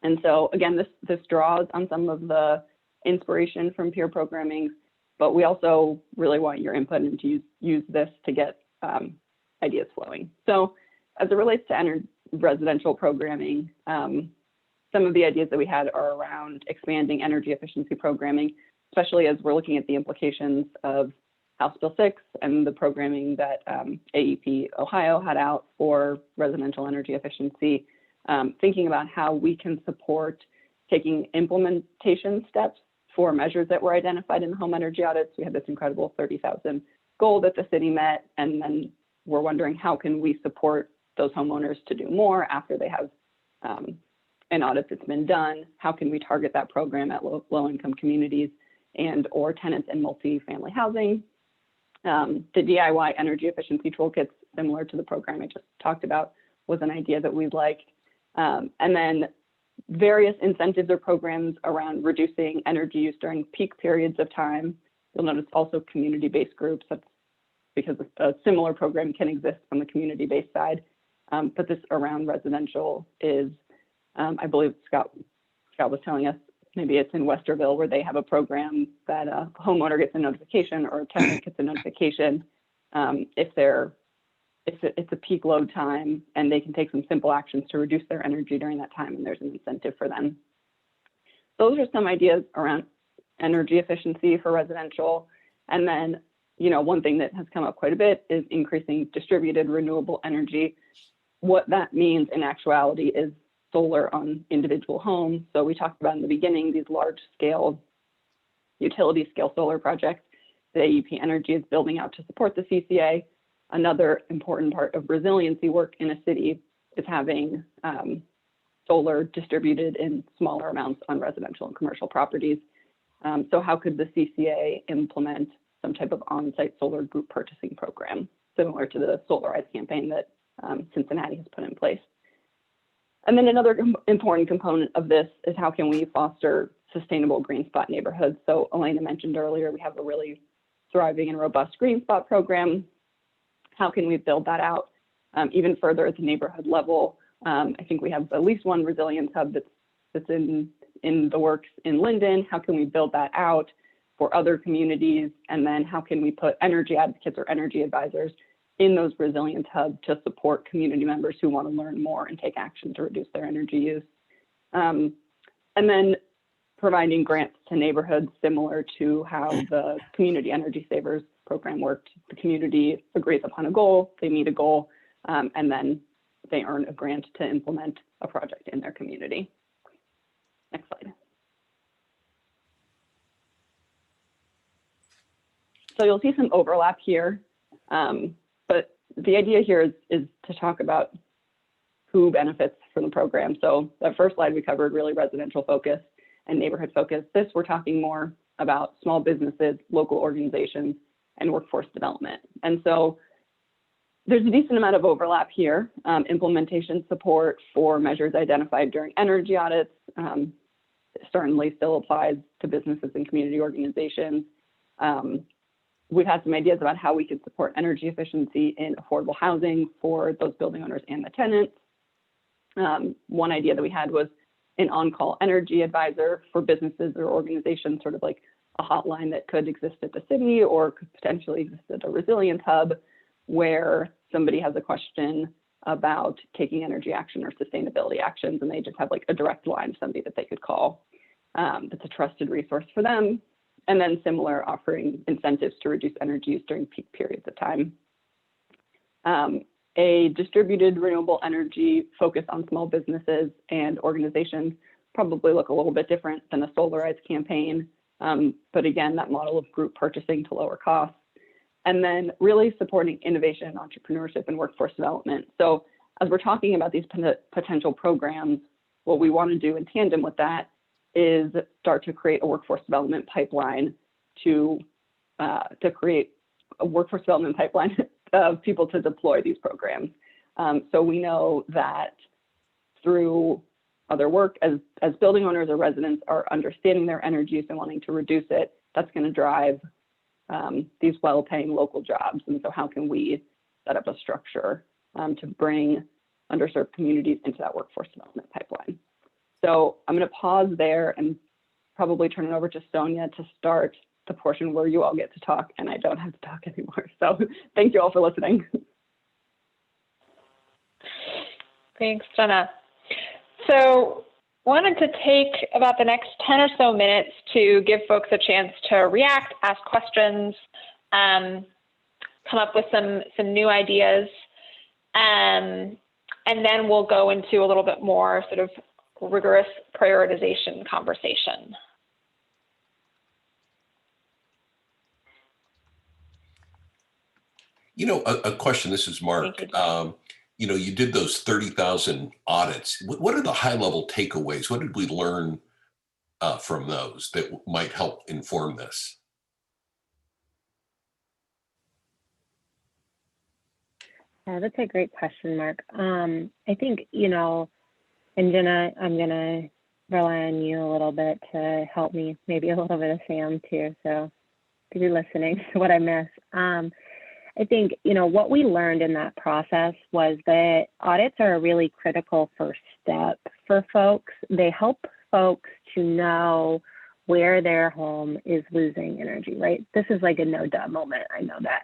And so again, this draws on some of the inspiration from peer programming, but we also really want your input and to use this to get ideas flowing. So as it relates to residential programming, some of the ideas that we had are around expanding energy efficiency programming, especially as we're looking at the implications of House Bill 6 and the programming that AEP Ohio had out for residential energy efficiency, thinking about how we can support taking implementation steps for measures that were identified in the home energy audits. We had this incredible 30,000 goal that the city met, and then we're wondering how can we support those homeowners to do more after they have an audit that's been done. How can we target that program at low-income communities and or tenants in multi-family housing? The DIY energy efficiency toolkits, similar to the program I just talked about, was an idea that we liked. And then various incentives or programs around reducing energy use during peak periods of time. You'll notice also community-based groups. That's because a similar program can exist on the community-based side. But this around residential is, I believe Scott was telling us, maybe it's in Westerville where they have a program that a homeowner gets a notification or a tenant gets a notification if it's a peak load time, and they can take some simple actions to reduce their energy during that time, and there's an incentive for them. Those are some ideas around energy efficiency for residential. And then, one thing that has come up quite a bit is increasing distributed renewable energy. What that means in actuality is solar on individual homes. So we talked about in the beginning, these large scale, utility scale solar projects that AEP Energy is building out to support the CCA. Another important part of resiliency work in a city is having solar distributed in smaller amounts on residential and commercial properties. So how could the CCA implement some type of on-site solar group purchasing program, similar to the Solarize campaign that Cincinnati has put in place? And then another important component of this is how can we foster sustainable green spot neighborhoods? So Elena mentioned earlier, we have a really thriving and robust green spot program. How can we build that out even further at the neighborhood level? I think we have at least one resilience hub that's in the works in Linden. How can we build that out for other communities? And then how can we put energy advocates or energy advisors in those resilience hubs to support community members who want to learn more and take action to reduce their energy use? And then providing grants to neighborhoods, similar to how the Community Energy Savers program worked. The community agrees upon a goal, they meet a goal, and then they earn a grant to implement a project in their community. Next slide. So you'll see some overlap here, but the idea here is to talk about who benefits from the program. So that first slide we covered really residential focus and neighborhood focus. This we're talking more about small businesses, local organizations, and workforce development. And so there's a decent amount of overlap here. Implementation support for measures identified during energy audits certainly still applies to businesses and community organizations. We've had some ideas about how we could support energy efficiency in affordable housing for those building owners and the tenants. One idea that we had was an on-call energy advisor for businesses or organizations, sort of like a hotline that could exist at the city or could potentially exist at a resilience hub, where somebody has a question about taking energy action or sustainability actions, and they just have like a direct line, somebody that they could call. That's a trusted resource for them. And then similar, offering incentives to reduce energy use during peak periods of time. A distributed renewable energy focus on small businesses and organizations probably look a little bit different than a Solarize campaign. But again, that model of group purchasing to lower costs. and then really supporting innovation, entrepreneurship, and workforce development. So as we're talking about these potential programs, what we want to do in tandem with that is start to create a workforce development pipeline to create a workforce development pipeline of people to deploy these programs. So we know that through other work, as building owners or residents are understanding their energy use and wanting to reduce it, that's going to drive these well-paying local jobs. And so how can we set up a structure to bring underserved communities into that workforce development pipeline? So I'm going to pause there and probably turn it over to Sonia to start the portion where you all get to talk and I don't have to talk anymore. So thank you all for listening. Thanks, Jenna. So wanted to take about the next 10 or so minutes to give folks a chance to react, ask questions, come up with some new ideas. And then we'll go into a little bit more sort of rigorous prioritization conversation. You know, a question, this is Mark. You know, you did those 30,000 audits. What are the high level takeaways? What did we learn from those that might help inform this? That's a great question, Mark. I think, you know, and Jenna, I'm going to rely on you a little bit to help me, maybe a little bit of Sam too. So if you're listening to what I miss. I think, you know, what we learned in that process was that audits are a really critical first step for folks. They help folks to know where their home is losing energy, right? This is like a no-duh moment, I know that.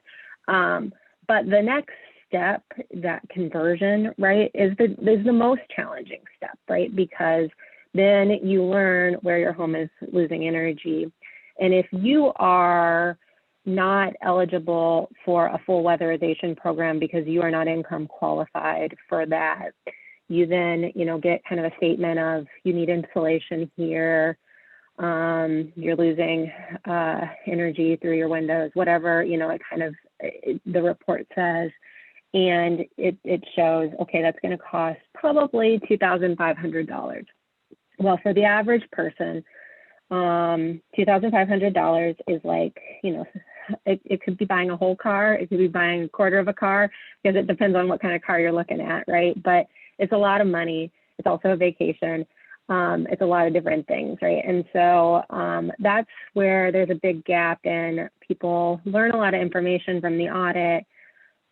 But the next step, that conversion, right, is the most challenging step, right? Because then you learn where your home is losing energy. And if you are not eligible for a full weatherization program because you are not income qualified for that, you then, you know, get kind of a statement of you need insulation here, you're losing energy through your windows, whatever, you know, the report says, and it shows, okay, that's going to cost probably $2,500. Well, for the average person, $2,500 is like, you know, it could be buying a whole car, it could be buying a quarter of a car, because it depends on what kind of car you're looking at, right? But it's a lot of money. It's also a vacation. It's a lot of different things, right? And so that's where there's a big gap in people learn a lot of information from the audit,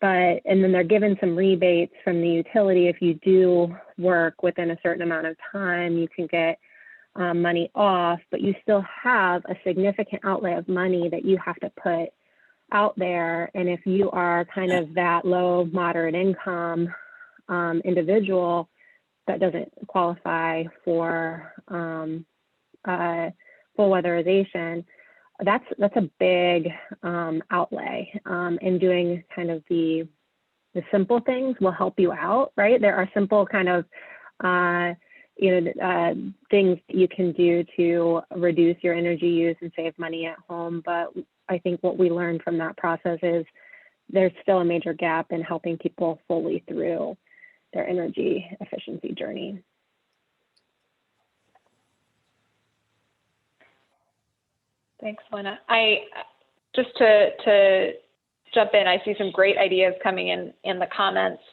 and then they're given some rebates from the utility. If you do work within a certain amount of time, you can get money off, but you still have a significant outlay of money that you have to put out there. And if you are kind of that low, moderate income individual that doesn't qualify for full weatherization, that's a big outlay. And doing kind of the simple things will help you out, right? There are simple kind of things you can do to reduce your energy use and save money at home. But I think what we learned from that process is there's still a major gap in helping people fully through their energy efficiency journey. Thanks, Lena. Just to jump in, I see some great ideas coming in the comments.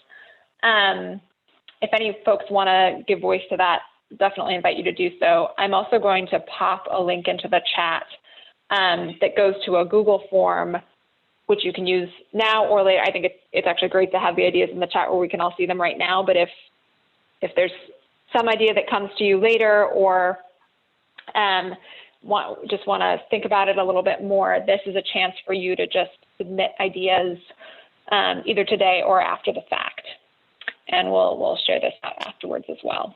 If any folks want to give voice to that, definitely invite you to do so. I'm also going to pop a link into the chat that goes to a Google form, which you can use now or later. I think it's actually great to have the ideas in the chat where we can all see them right now. But if there's some idea that comes to you later, or just want to think about it a little bit more, this is a chance for you to just submit ideas either today or after the fact. And we'll share this out afterwards as well.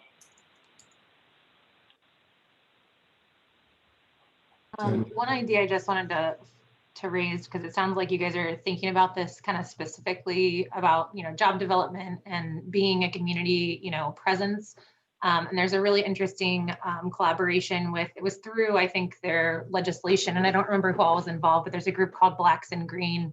One idea I just wanted to raise, because it sounds like you guys are thinking about this kind of specifically about, you know, job development and being a community, you know, presence. And there's a really interesting collaboration it was through, I think, their legislation, and I don't remember who all was involved, but there's a group called Blacks in Green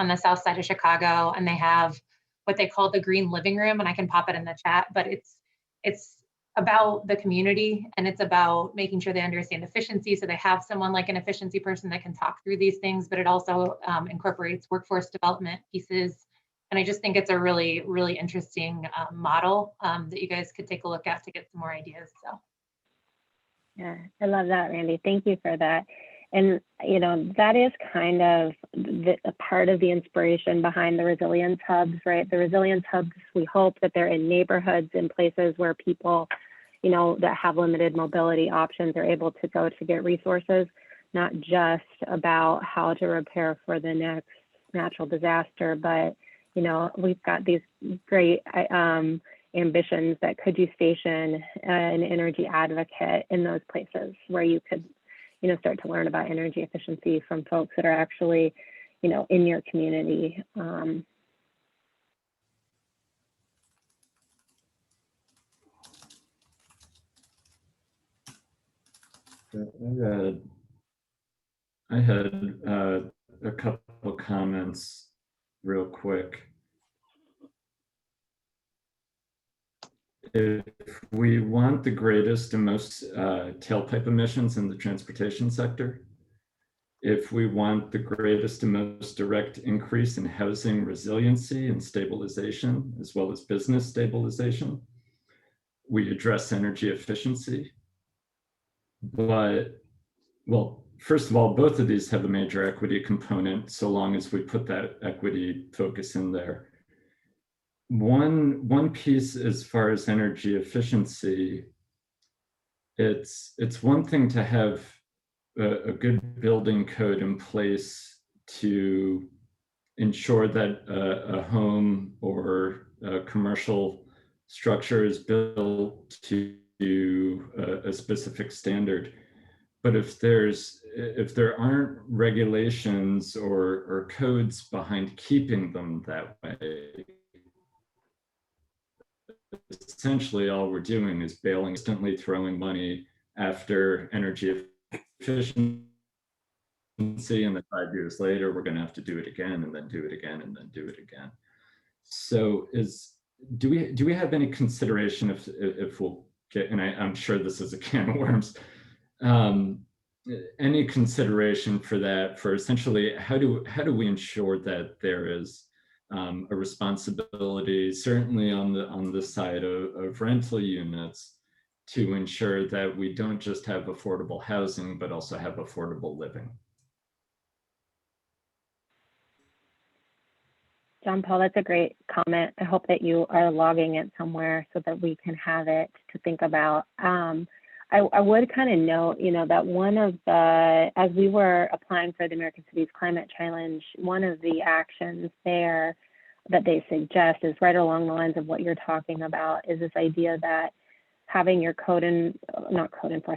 on the south side of Chicago, and they have what they call the green living room, and I can pop it in the chat, but it's about the community, and it's about making sure they understand efficiency. So they have someone like an efficiency person that can talk through these things, but it also incorporates workforce development pieces. And I just think it's a really, really interesting model that you guys could take a look at to get some more ideas. So. Yeah, I love that, Randy. Thank you for that. And, you know, that is kind of a part of the inspiration behind the resilience hubs, right? The resilience hubs, we hope that they're in neighborhoods, in places where people, you know, that have limited mobility options are able to go to get resources, not just about how to prepare for the next natural disaster, but, you know, we've got these great ambitions that could you station an energy advocate in those places where you could, you know, start to learn about energy efficiency from folks that are actually, you know, in your community. I had a couple comments real quick. If we want the greatest and most tailpipe emissions in the transportation sector, if we want the greatest and most direct increase in housing resiliency and stabilization, as well as business stabilization, we address energy efficiency. But, well, first of all, both of these have a major equity component, so long as we put that equity focus in there. One piece as far as energy efficiency, it's one thing to have a good building code in place to ensure that a home or a commercial structure is built to a specific standard. But if there aren't regulations or codes behind keeping them that way, essentially all we're doing is bailing, instantly throwing money after energy efficiency, and then 5 years later we're going to have to do it again, and then do it again, and then do it again. So do we have any consideration if we'll get, and I'm sure this is a can of worms, any consideration for that, for essentially how do we ensure that there is a responsibility, certainly on the side of rental units, to ensure that we don't just have affordable housing, but also have affordable living? John Paul, that's a great comment. I hope that you are logging it somewhere so that we can have it to think about. I would kind of note, you know, that one of the, as we were applying for the American Cities Climate Challenge, one of the actions there that they suggest is right along the lines of what you're talking about, is this idea that having your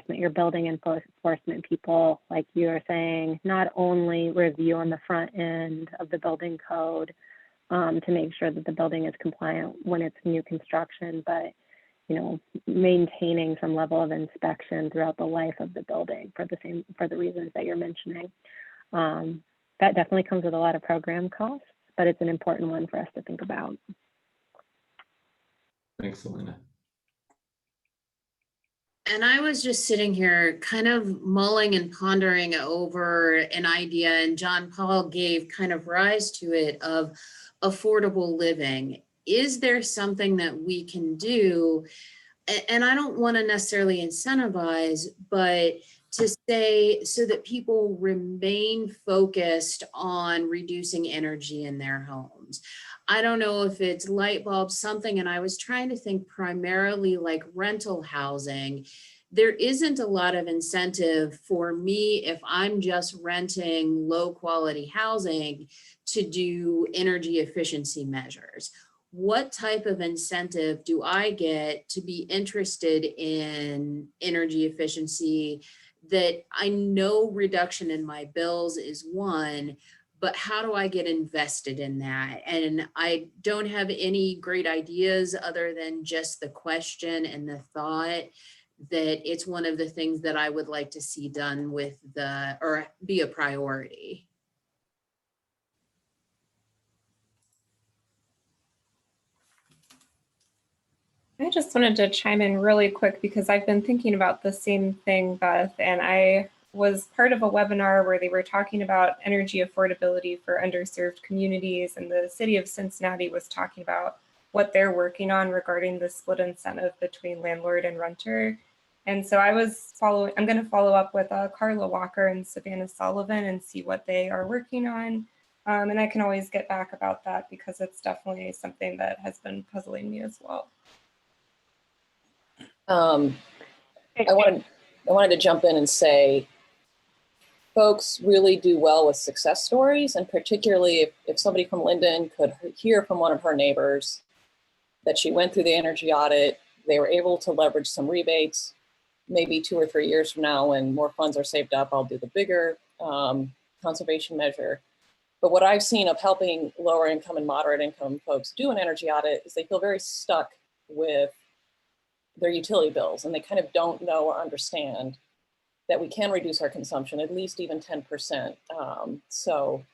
your building enforcement people, like you are saying, not only review on the front end of the building code to make sure that the building is compliant when it's new construction, but, you know, maintaining some level of inspection throughout the life of the building for the reasons that you're mentioning. That definitely comes with a lot of program costs, but it's an important one for us to think about. Thanks, Elena. And I was just sitting here kind of mulling and pondering over an idea, and John Paul gave kind of rise to it, of affordable living. Is there something that we can do? And I don't want to necessarily incentivize, but to say, so that people remain focused on reducing energy in their homes. I don't know if it's light bulbs, something, and I was trying to think primarily like rental housing. There isn't a lot of incentive for me, if I'm just renting low quality housing, to do energy efficiency measures. What type of incentive do I get to be interested in energy efficiency? That I know reduction in my bills is one, but how do I get invested in that? And I don't have any great ideas other than just the question and the thought that it's one of the things that I would like to see done with or be a priority. I just wanted to chime in really quick because I've been thinking about the same thing, Beth, and I was part of a webinar where they were talking about energy affordability for underserved communities, and the city of Cincinnati was talking about what they're working on regarding the split incentive between landlord and renter. And so I'm going to follow up with Carla Walker and Savannah Sullivan and see what they are working on. And I can always get back about that because it's definitely something that has been puzzling me as well. I wanted to jump in and say, folks really do well with success stories, and particularly if somebody from Linden could hear from one of her neighbors that she went through the energy audit, they were able to leverage some rebates. Maybe 2 or 3 years from now, when more funds are saved up, I'll do the bigger conservation measure. But what I've seen of helping lower income and moderate income folks do an energy audit is they feel very stuck with their utility bills, and they kind of don't know or understand that we can reduce our consumption, at least even 10%. So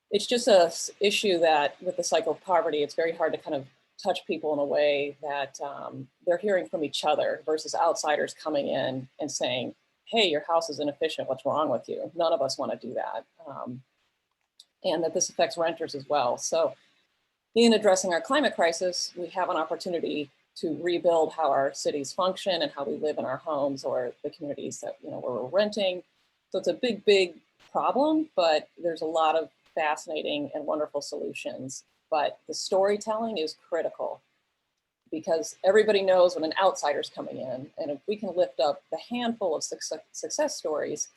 it's just a issue that with the cycle of poverty, it's very hard to kind of touch people in a way that they're hearing from each other versus outsiders coming in and saying, hey, your house is inefficient, what's wrong with you? None of us want to do that. And that this affects renters as well. So in addressing our climate crisis, we have an opportunity to rebuild how our cities function and how we live in our homes or the communities that, where we're renting. So it's a big, big problem, but there's a lot of fascinating and wonderful solutions. But the storytelling is critical because everybody knows when an outsider's coming in, and if we can lift up the handful of success stories,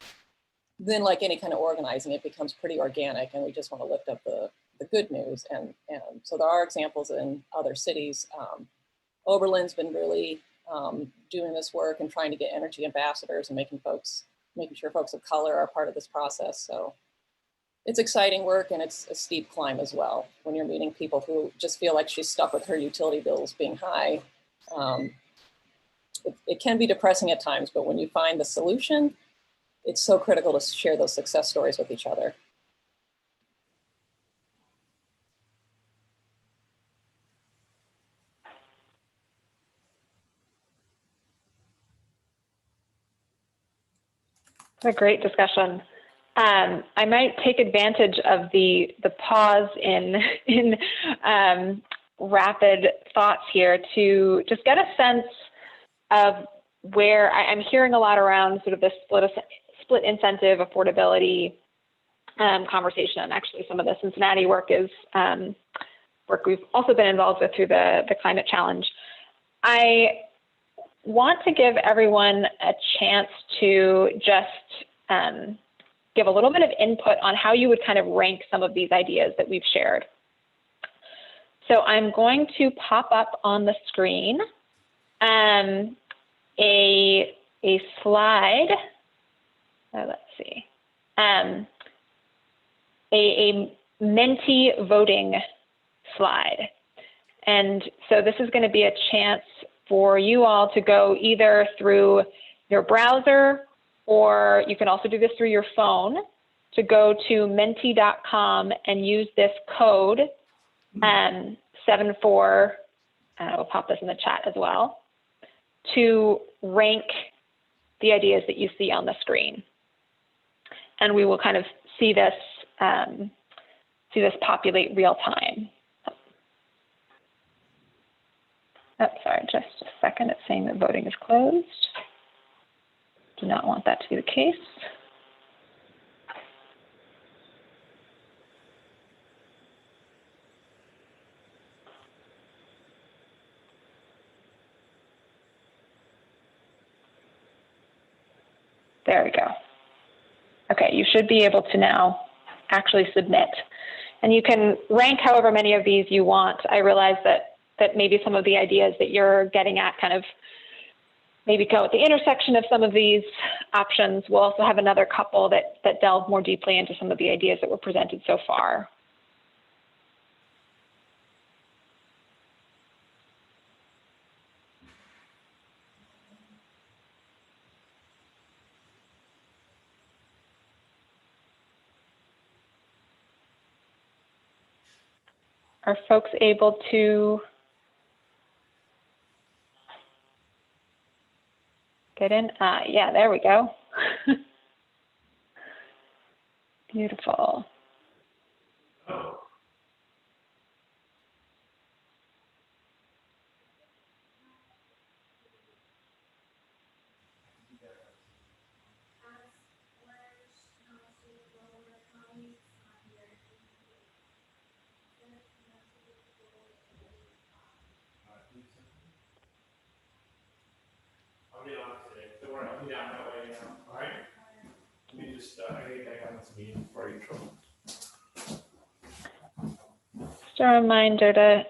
then like any kind of organizing, it becomes pretty organic, and we just want to lift up the good news. And so there are examples in other cities. Oberlin's been really doing this work and trying to get energy ambassadors and making sure folks of color are part of this process. So it's exciting work, and it's a steep climb as well. When you're meeting people who just feel like she's stuck with her utility bills being high, it can be depressing at times, but when you find the solution, it's so critical to share those success stories with each other. It's a great discussion. I might take advantage of the pause in rapid thoughts here to just get a sense of where I'm hearing a lot around sort of this split incentive affordability conversation. And actually some of the Cincinnati work is work we've also been involved with through the climate challenge. I want to give everyone a chance to just give a little bit of input on how you would kind of rank some of these ideas that we've shared. So I'm going to pop up on the screen a slide. Let's see, a Mentee voting slide. And so this is going to be a chance for you all to go either through your browser, or you can also do this through your phone, to go to mentee.com and use this code 74, we'll pop this in the chat as well, to rank the ideas that you see on the screen. And we will kind of see this populate real time. Oh, sorry, just a second. It's saying that voting is closed. Do not want that to be the case. There we go. Okay, you should be able to now actually submit. And you can rank however many of these you want. I realize that maybe some of the ideas that you're getting at kind of maybe go at the intersection of some of these options. We'll also have another couple that delve more deeply into some of the ideas that were presented so far. Are folks able to Get in. Yeah, there we go. Beautiful. I'll be on today. Don't worry, I'll be down that way now. All right. Let me just, I gotta get back on this meeting before I get in trouble. Just a reminder to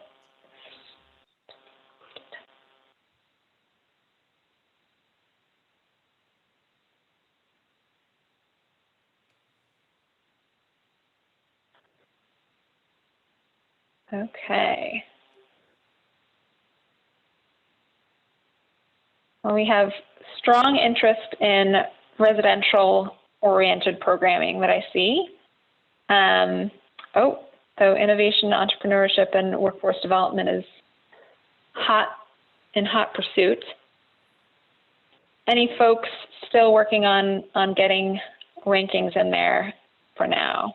okay. Well, we have strong interest in residential oriented programming that I see. So innovation, entrepreneurship, and workforce development is in hot pursuit. Any folks still working on getting rankings in there for now?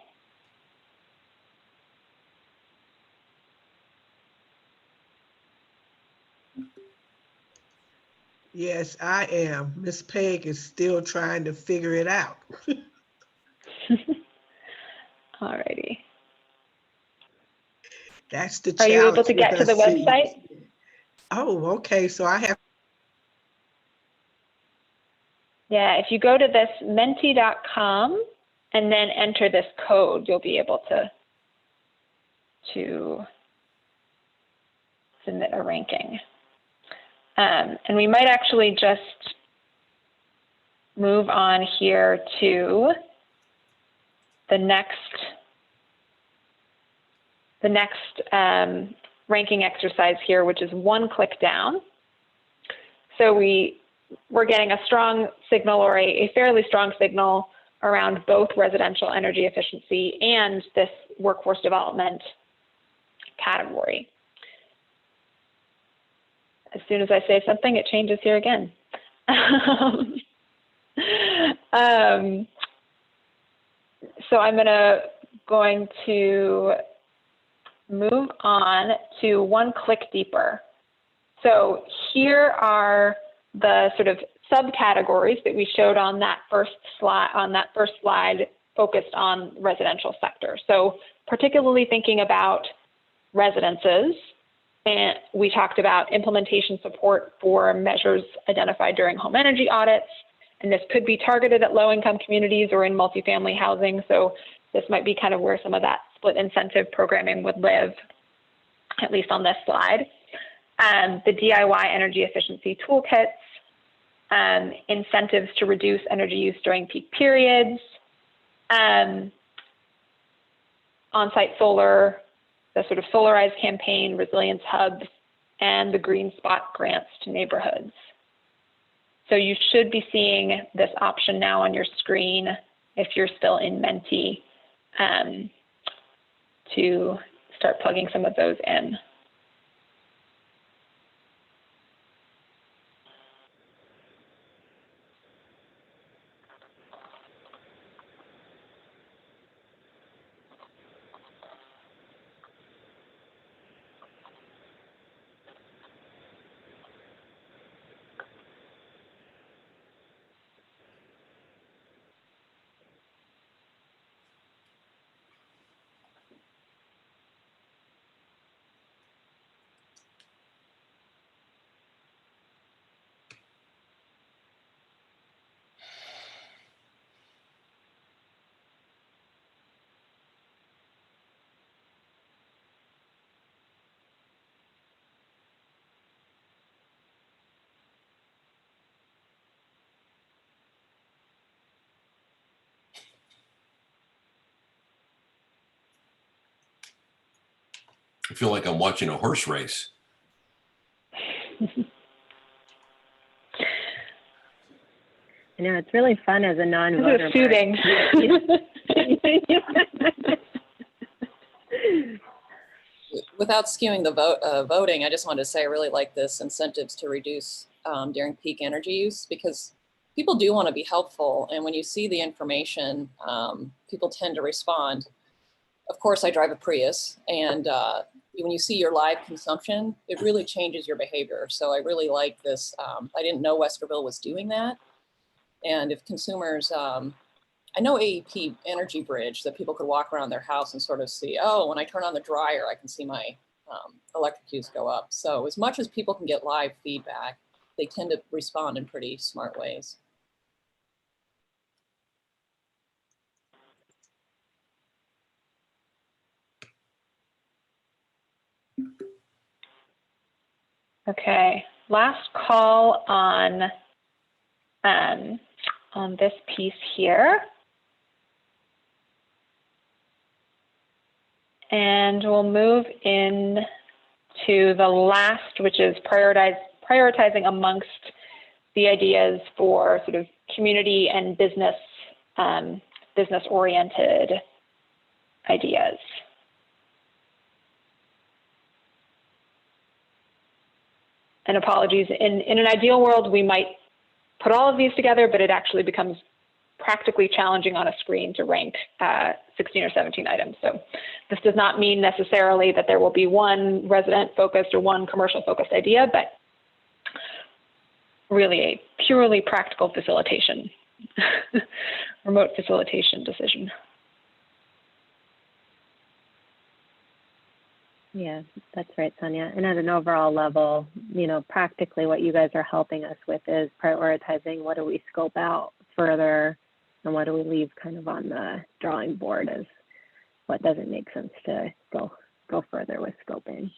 Yes, I am. Miss Peg is still trying to figure it out. All righty. That's the Are challenge. you able to get with to the us seniors. website? Oh, okay. So I have. Yeah, if you go to this mentee.com and then enter this code, you'll be able to submit a ranking. And we might actually just move on here to the next ranking exercise here, which is one click down. So we're getting a strong signal, or a fairly strong signal, around both residential energy efficiency and this workforce development category. As soon as I say something, it changes here again. So I'm going to move on to one click deeper. So here are the sort of subcategories that we showed on that first slide focused on residential sector. So particularly thinking about residences, and we talked about implementation support for measures identified during home energy audits, and this could be targeted at low-income communities or in multifamily housing. So this might be kind of where some of that split incentive programming would live, at least on this slide. The DIY energy efficiency toolkits, incentives to reduce energy use during peak periods, on-site solar, the sort of Solarize campaign, resilience hubs, and the green spot grants to neighborhoods. So you should be seeing this option now on your screen if you're still in Mentee, to start plugging some of those in. I feel like I'm watching a horse race. I know, it's really fun as a non-voter. This is soothing. Without skewing the voting, I just wanted to say I really like this incentives to reduce during peak energy use, because people do want to be helpful. And when you see the information, people tend to respond. Of course, I drive a Prius, and when you see your live consumption, it really changes your behavior. So I really like this. I didn't know Westerville was doing that. And if consumers, I know AEP Energy Bridge, that people could walk around their house and sort of see, oh, when I turn on the dryer, I can see my electric use go up. So as much as people can get live feedback, they tend to respond in pretty smart ways. Okay, last call on this piece here. And we'll move in to the last, which is prioritizing amongst the ideas for sort of community and business, business-oriented ideas. And apologies, in an ideal world, we might put all of these together, but it actually becomes practically challenging on a screen to rank 16 or 17 items. So this does not mean necessarily that there will be one resident focused or one commercial focused idea, but really a purely practical facilitation, remote facilitation decision. Yeah, that's right, Sonia. And at an overall level, you know, practically what you guys are helping us with is prioritizing what do we scope out further and what do we leave kind of on the drawing board as what doesn't make sense to go further with scoping.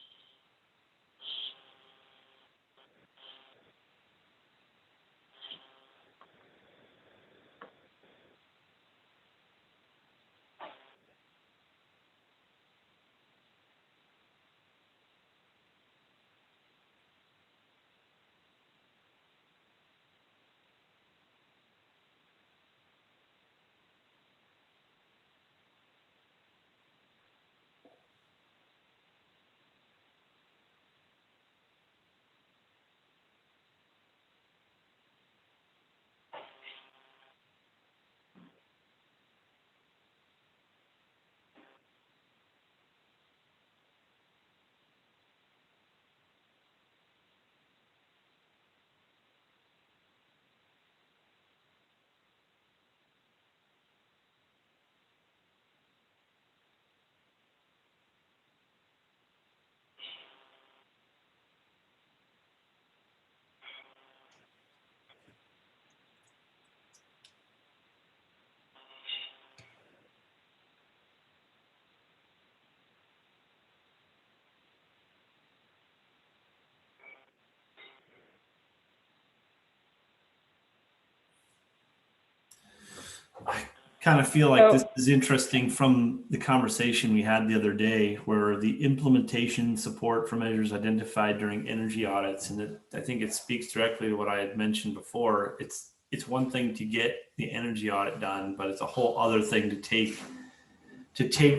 I kind of feel like this is interesting from the conversation we had the other day, where the implementation support for measures identified during energy audits, and I think it speaks directly to what I had mentioned before. It's one thing to get the energy audit done, but it's a whole other thing to take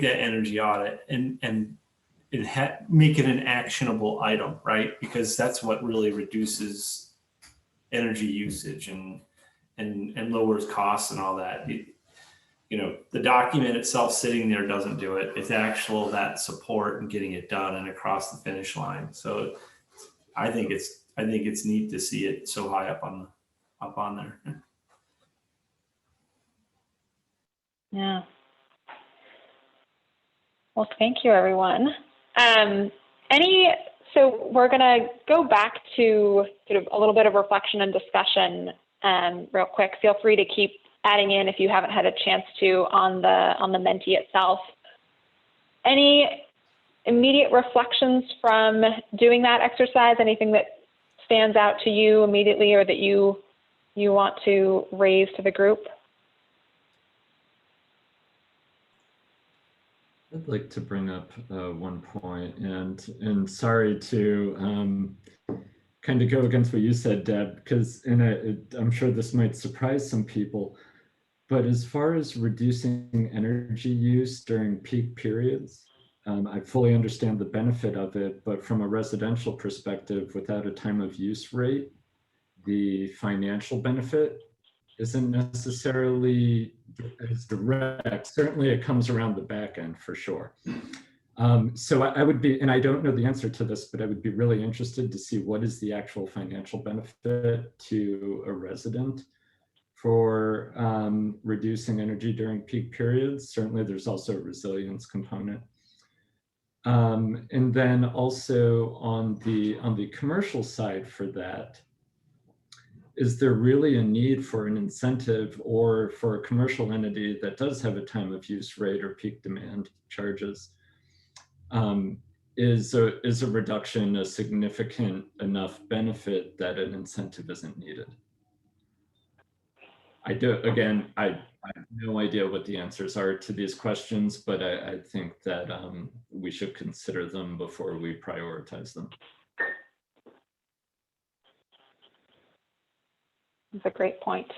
that energy audit and make it an actionable item, right? Because that's what really reduces energy usage and lowers costs and all that. You know, the document itself sitting there doesn't do it. It's actual that support and getting it done and across the finish line. So I think it's neat to see it so high up on there. Yeah. Well, thank you, everyone. So we're going to go back to sort of a little bit of reflection and discussion real quick. Feel free to keep adding in if you haven't had a chance to on the Mentee itself. Any immediate reflections from doing that exercise? Anything that stands out to you immediately or that you want to raise to the group? I'd like to bring up one point, and sorry to kind of go against what you said, Deb, because I'm sure this might surprise some people, but as far as reducing energy use during peak periods, I fully understand the benefit of it, but from a residential perspective, without a time of use rate, the financial benefit isn't necessarily as direct. Certainly it comes around the back end for sure. So I would be, and I don't know the answer to this, but I would be really interested to see what is the actual financial benefit to a resident for reducing energy during peak periods. Certainly there's also a resilience component. And then also on the commercial side for that, is there really a need for an incentive or for a commercial entity that does have a time of use rate or peak demand charges? Is a reduction a significant enough benefit that an incentive isn't needed? I have no idea what the answers are to these questions, but I think that we should consider them before we prioritize them. That's a great point.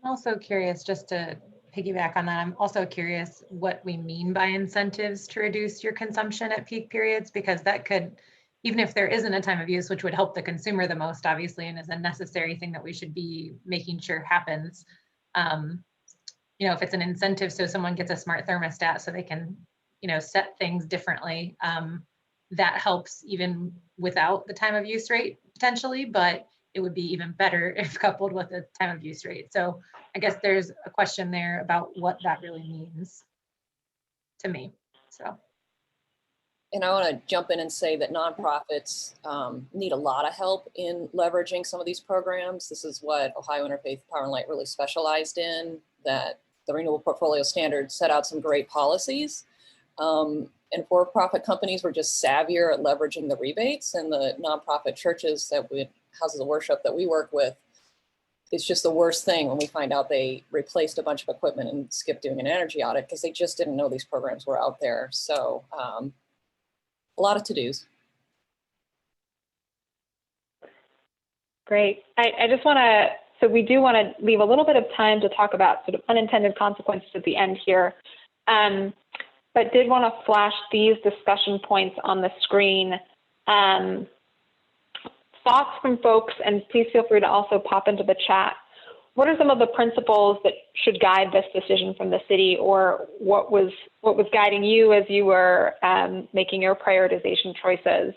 I'm also curious, just to piggyback on that, I'm also curious what we mean by incentives to reduce your consumption at peak periods, because that could, even if there isn't a time of use, which would help the consumer the most, obviously, and is a necessary thing that we should be making sure happens. You know, if it's an incentive, so someone gets a smart thermostat so they can, you know, set things differently, that helps even without the time of use rate potentially, but it would be even better if coupled with a time of use rate. So I guess there's a question there about what that really means to me, so. And I want to jump in and say that nonprofits need a lot of help in leveraging some of these programs. This is what Ohio Interfaith Power and Light really specialized in, that the Renewable Portfolio Standard set out some great policies. And for-profit companies were just savvier at leveraging the rebates, and the nonprofit churches that would, houses of worship that we work with, it's just the worst thing when we find out they replaced a bunch of equipment and skipped doing an energy audit because they just didn't know these programs were out there. So a lot of to-dos. Great. I just want to, so we do want to leave a little bit of time to talk about sort of unintended consequences at the end here, but did want to flash these discussion points on the screen. Thoughts from folks, and please feel free to also pop into the chat. What are some of the principles that should guide this decision from the city, or what was guiding you as you were making your prioritization choices?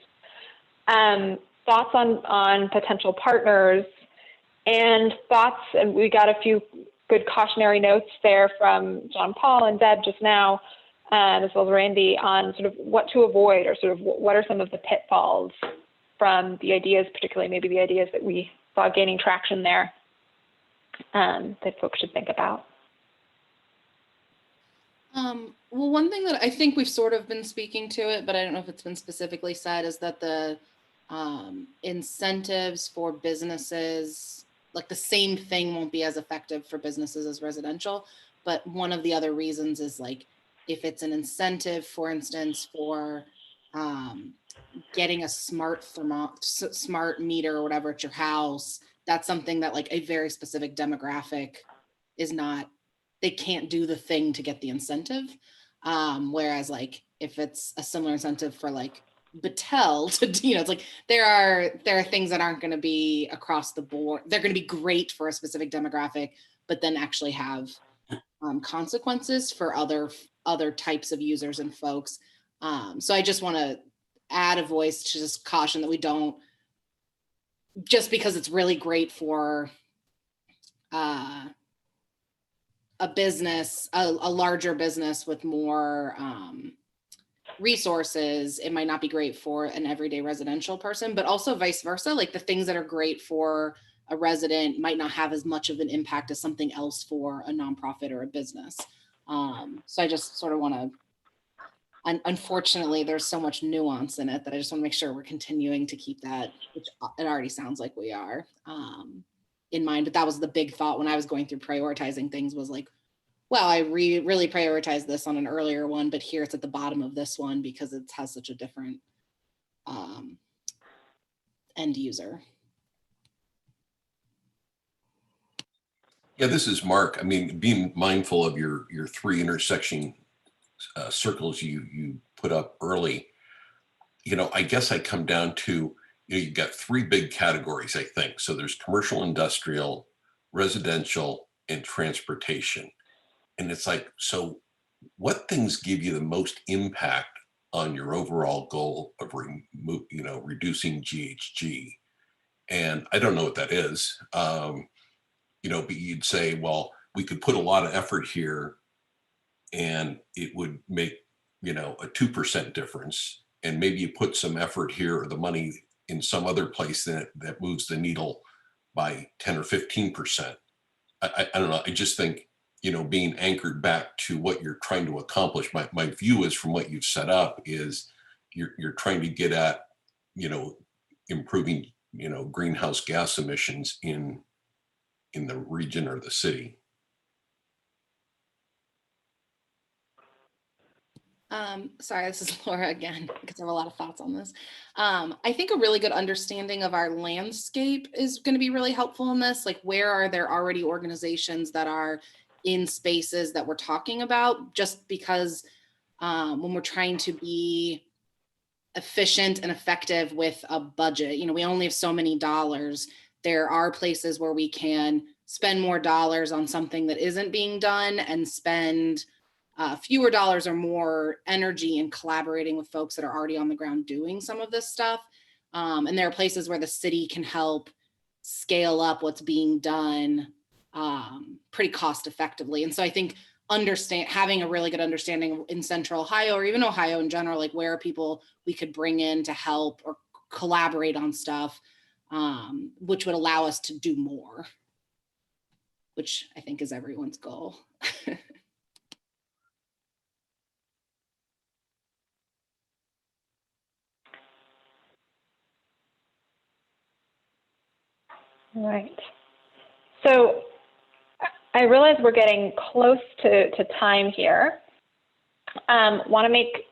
Thoughts on potential partners, and thoughts, and we got a few good cautionary notes there from John Paul and Deb just now, as well as Randy, on sort of what to avoid, or sort of what are some of the pitfalls from the ideas, particularly maybe the ideas that we saw gaining traction there, that folks should think about. Well, one thing that I think we've sort of been speaking to it, but I don't know if it's been specifically said, is that the incentives for businesses, like the same thing won't be as effective for businesses as residential. But one of the other reasons is, like, if it's an incentive, for instance, for getting a smart meter or whatever at your house, that's something that, like, a very specific demographic is not, they can't do the thing to get the incentive. Whereas, like, if it's a similar incentive for, like, Battelle to, you know, it's like there are things that aren't going to be across the board. They're going to be great for a specific demographic, but then actually have consequences for other types of users and folks. So I just want to add a voice to just caution that we don't, just because it's really great for a business, a larger business with more resources, it might not be great for an everyday residential person, but also vice versa. Like, the things that are great for a resident might not have as much of an impact as something else for a nonprofit or a business. So I just sort of want to, unfortunately, there's so much nuance in it that I just want to make sure we're continuing to keep that, which it already sounds like we are, in mind. But that was the big thought when I was going through prioritizing things, was like, well, I really prioritized this on an earlier one, but here it's at the bottom of this one because it has such a different end user. Yeah, this is Mark. I mean, being mindful of your three intersection circles you put up early, you know, I guess I come down to, you've got three big categories, I think. So there's commercial, industrial, residential, and transportation. And it's like, so what things give you the most impact on your overall goal of reducing GHG? And I don't know what that is. But you'd say, well, we could put a lot of effort here and it would make, a 2% difference. And maybe you put some effort here or the money in some other place that moves the needle by 10 or 15%. I don't know. I just think, being anchored back to what you're trying to accomplish, my view is from what you've set up is you're trying to get at, improving, greenhouse gas emissions in the region or the city. Sorry, this is Laura again, because I have a lot of thoughts on this. I think a really good understanding of our landscape is going to be really helpful in this. Like, where are there already organizations that are in spaces that we're talking about? Just because when we're trying to be efficient and effective with a budget, we only have so many dollars. There are places where we can spend more dollars on something that isn't being done and spend fewer dollars or more energy in collaborating with folks that are already on the ground doing some of this stuff. And there are places where the city can help scale up what's being done pretty cost effectively. And so I think having a really good understanding in Central Ohio or even Ohio in general, like where are people we could bring in to help or collaborate on stuff, which would allow us to do more, which I think is everyone's goal. Right. So I realize we're getting close to time here. Want to make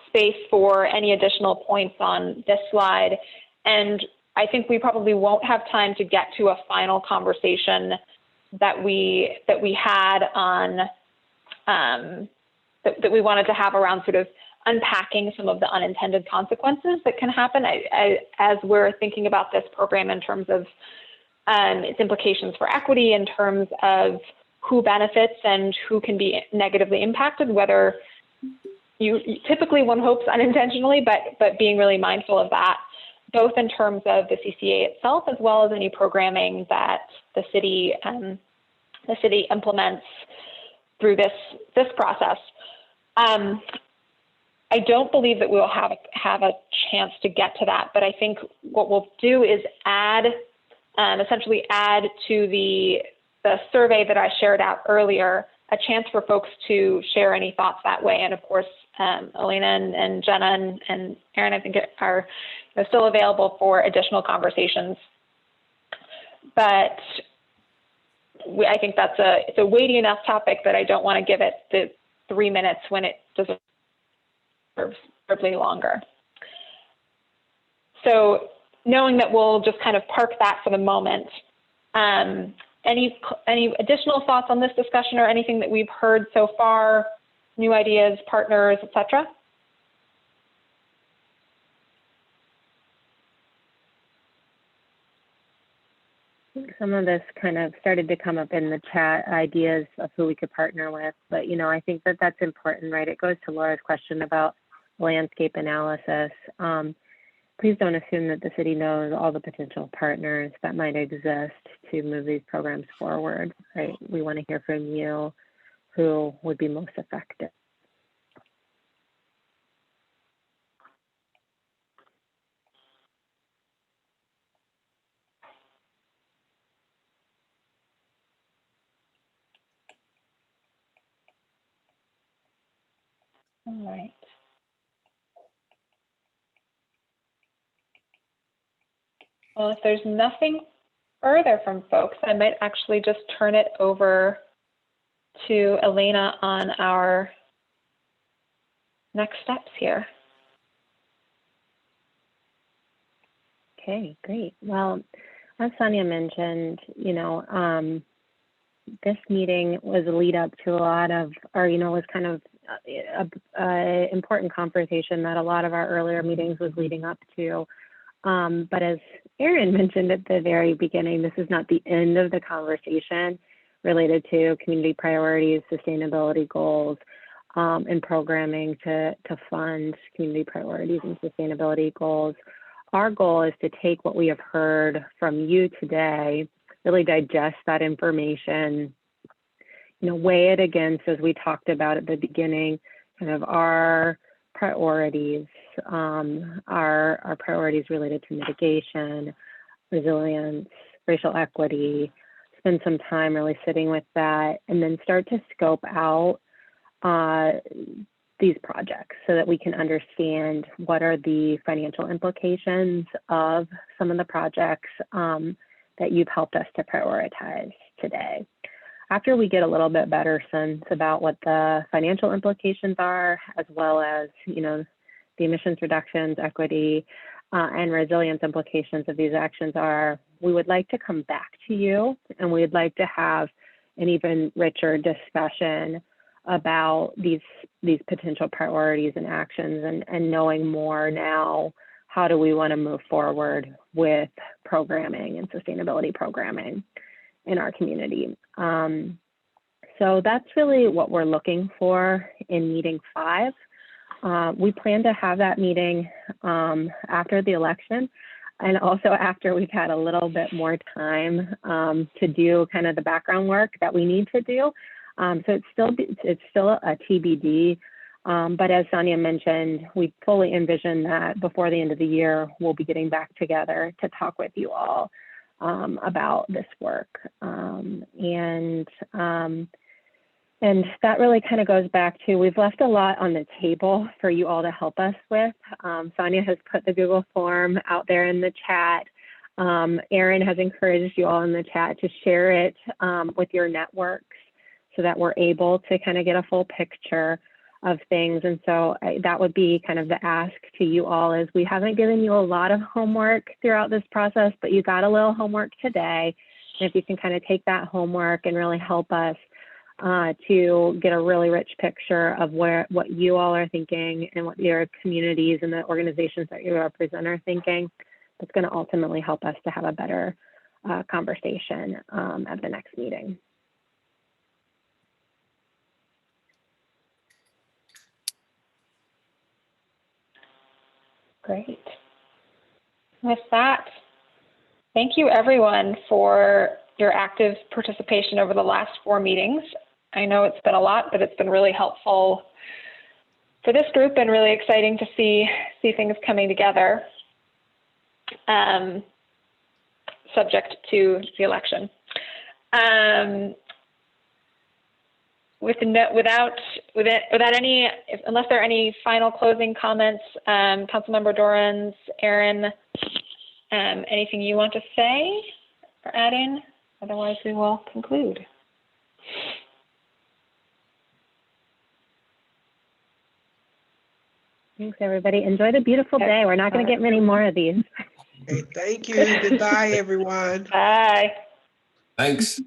space for any additional points on this slide. And I think we probably won't have time to get to a final conversation that we had on, that we wanted to have around sort of unpacking some of the unintended consequences that can happen as we're thinking about this program in terms of its implications for equity, in terms of who benefits and who can be negatively impacted, whether typically one hopes unintentionally, but being really mindful of that, both in terms of the CCA itself, as well as any programming that the city implements through this process. I don't believe that we'll have a chance to get to that, but I think what we'll do is essentially add to the survey that I shared out earlier, a chance for folks to share any thoughts that way. And of course, Elena and Jenna and Aaron, I think are still available for additional conversations. But I think it's a weighty enough topic that I don't want to give it the 3 minutes when it deserves longer. So knowing that we'll just kind of park that for the moment, any additional thoughts on this discussion or anything that we've heard so far, new ideas, partners, etc.? Some of this kind of started to come up in the chat, ideas of who we could partner with, but I think that that's important, right? It goes to Laura's question about landscape analysis. Please don't assume that the city knows all the potential partners that might exist to move these programs forward, right? We want to hear from you who would be most effective. All right. Well, if there's nothing further from folks, I might actually just turn it over to Elena on our next steps here. Okay, great. Well, as Sonia mentioned, this meeting was a lead up to a lot of, was kind of an important conversation that a lot of our earlier meetings was leading up to. But as Erin mentioned at the very beginning, this is not the end of the conversation related to community priorities, sustainability goals, and programming to fund community priorities and sustainability goals. Our goal is to take what we have heard from you today, really digest that information, weigh it against, as we talked about at the beginning, kind of our priorities, our priorities related to mitigation, resilience, racial equity, spend some time really sitting with that, and then start to scope out these projects so that we can understand what are the financial implications of some of the projects that you've helped us to prioritize today. After we get a little bit better sense about what the financial implications are, as well as, the emissions reductions, equity, and resilience implications of these actions are, we would like to come back to you, and we'd like to have an even richer discussion about these potential priorities and actions, and knowing more now, how do we want to move forward with programming and sustainability programming in our community. So that's really what we're looking for in meeting 5. We plan to have that meeting after the election, and also after we've had a little bit more time to do kind of the background work that we need to do. So it's still a TBD, but as Sonia mentioned, we fully envision that before the end of the year, we'll be getting back together to talk with you all about this work. And that really kind of goes back to, we've left a lot on the table for you all to help us with. Sonia has put the Google form out there in the chat. Erin has encouraged you all in the chat to share it with your networks so that we're able to kind of get a full picture of things. And so that would be kind of the ask to you all, is we haven't given you a lot of homework throughout this process, but you got a little homework today. And if you can kind of take that homework and really help us to get a really rich picture of what you all are thinking and what your communities and the organizations that you represent are thinking, that's going to ultimately help us to have a better conversation at the next meeting. Great. With that, thank you everyone for your active participation over the last 4 meetings. I know it's been a lot, but it's been really helpful for this group and really exciting to see things coming together, subject to the election. Unless there are any final closing comments, Councilmember Dorans, Erin, anything you want to say or add in? Otherwise, we will conclude. Thanks, everybody. Enjoy the beautiful day. We're not going to get many more of these. Okay, thank you. Goodbye, everyone. Bye. Thanks.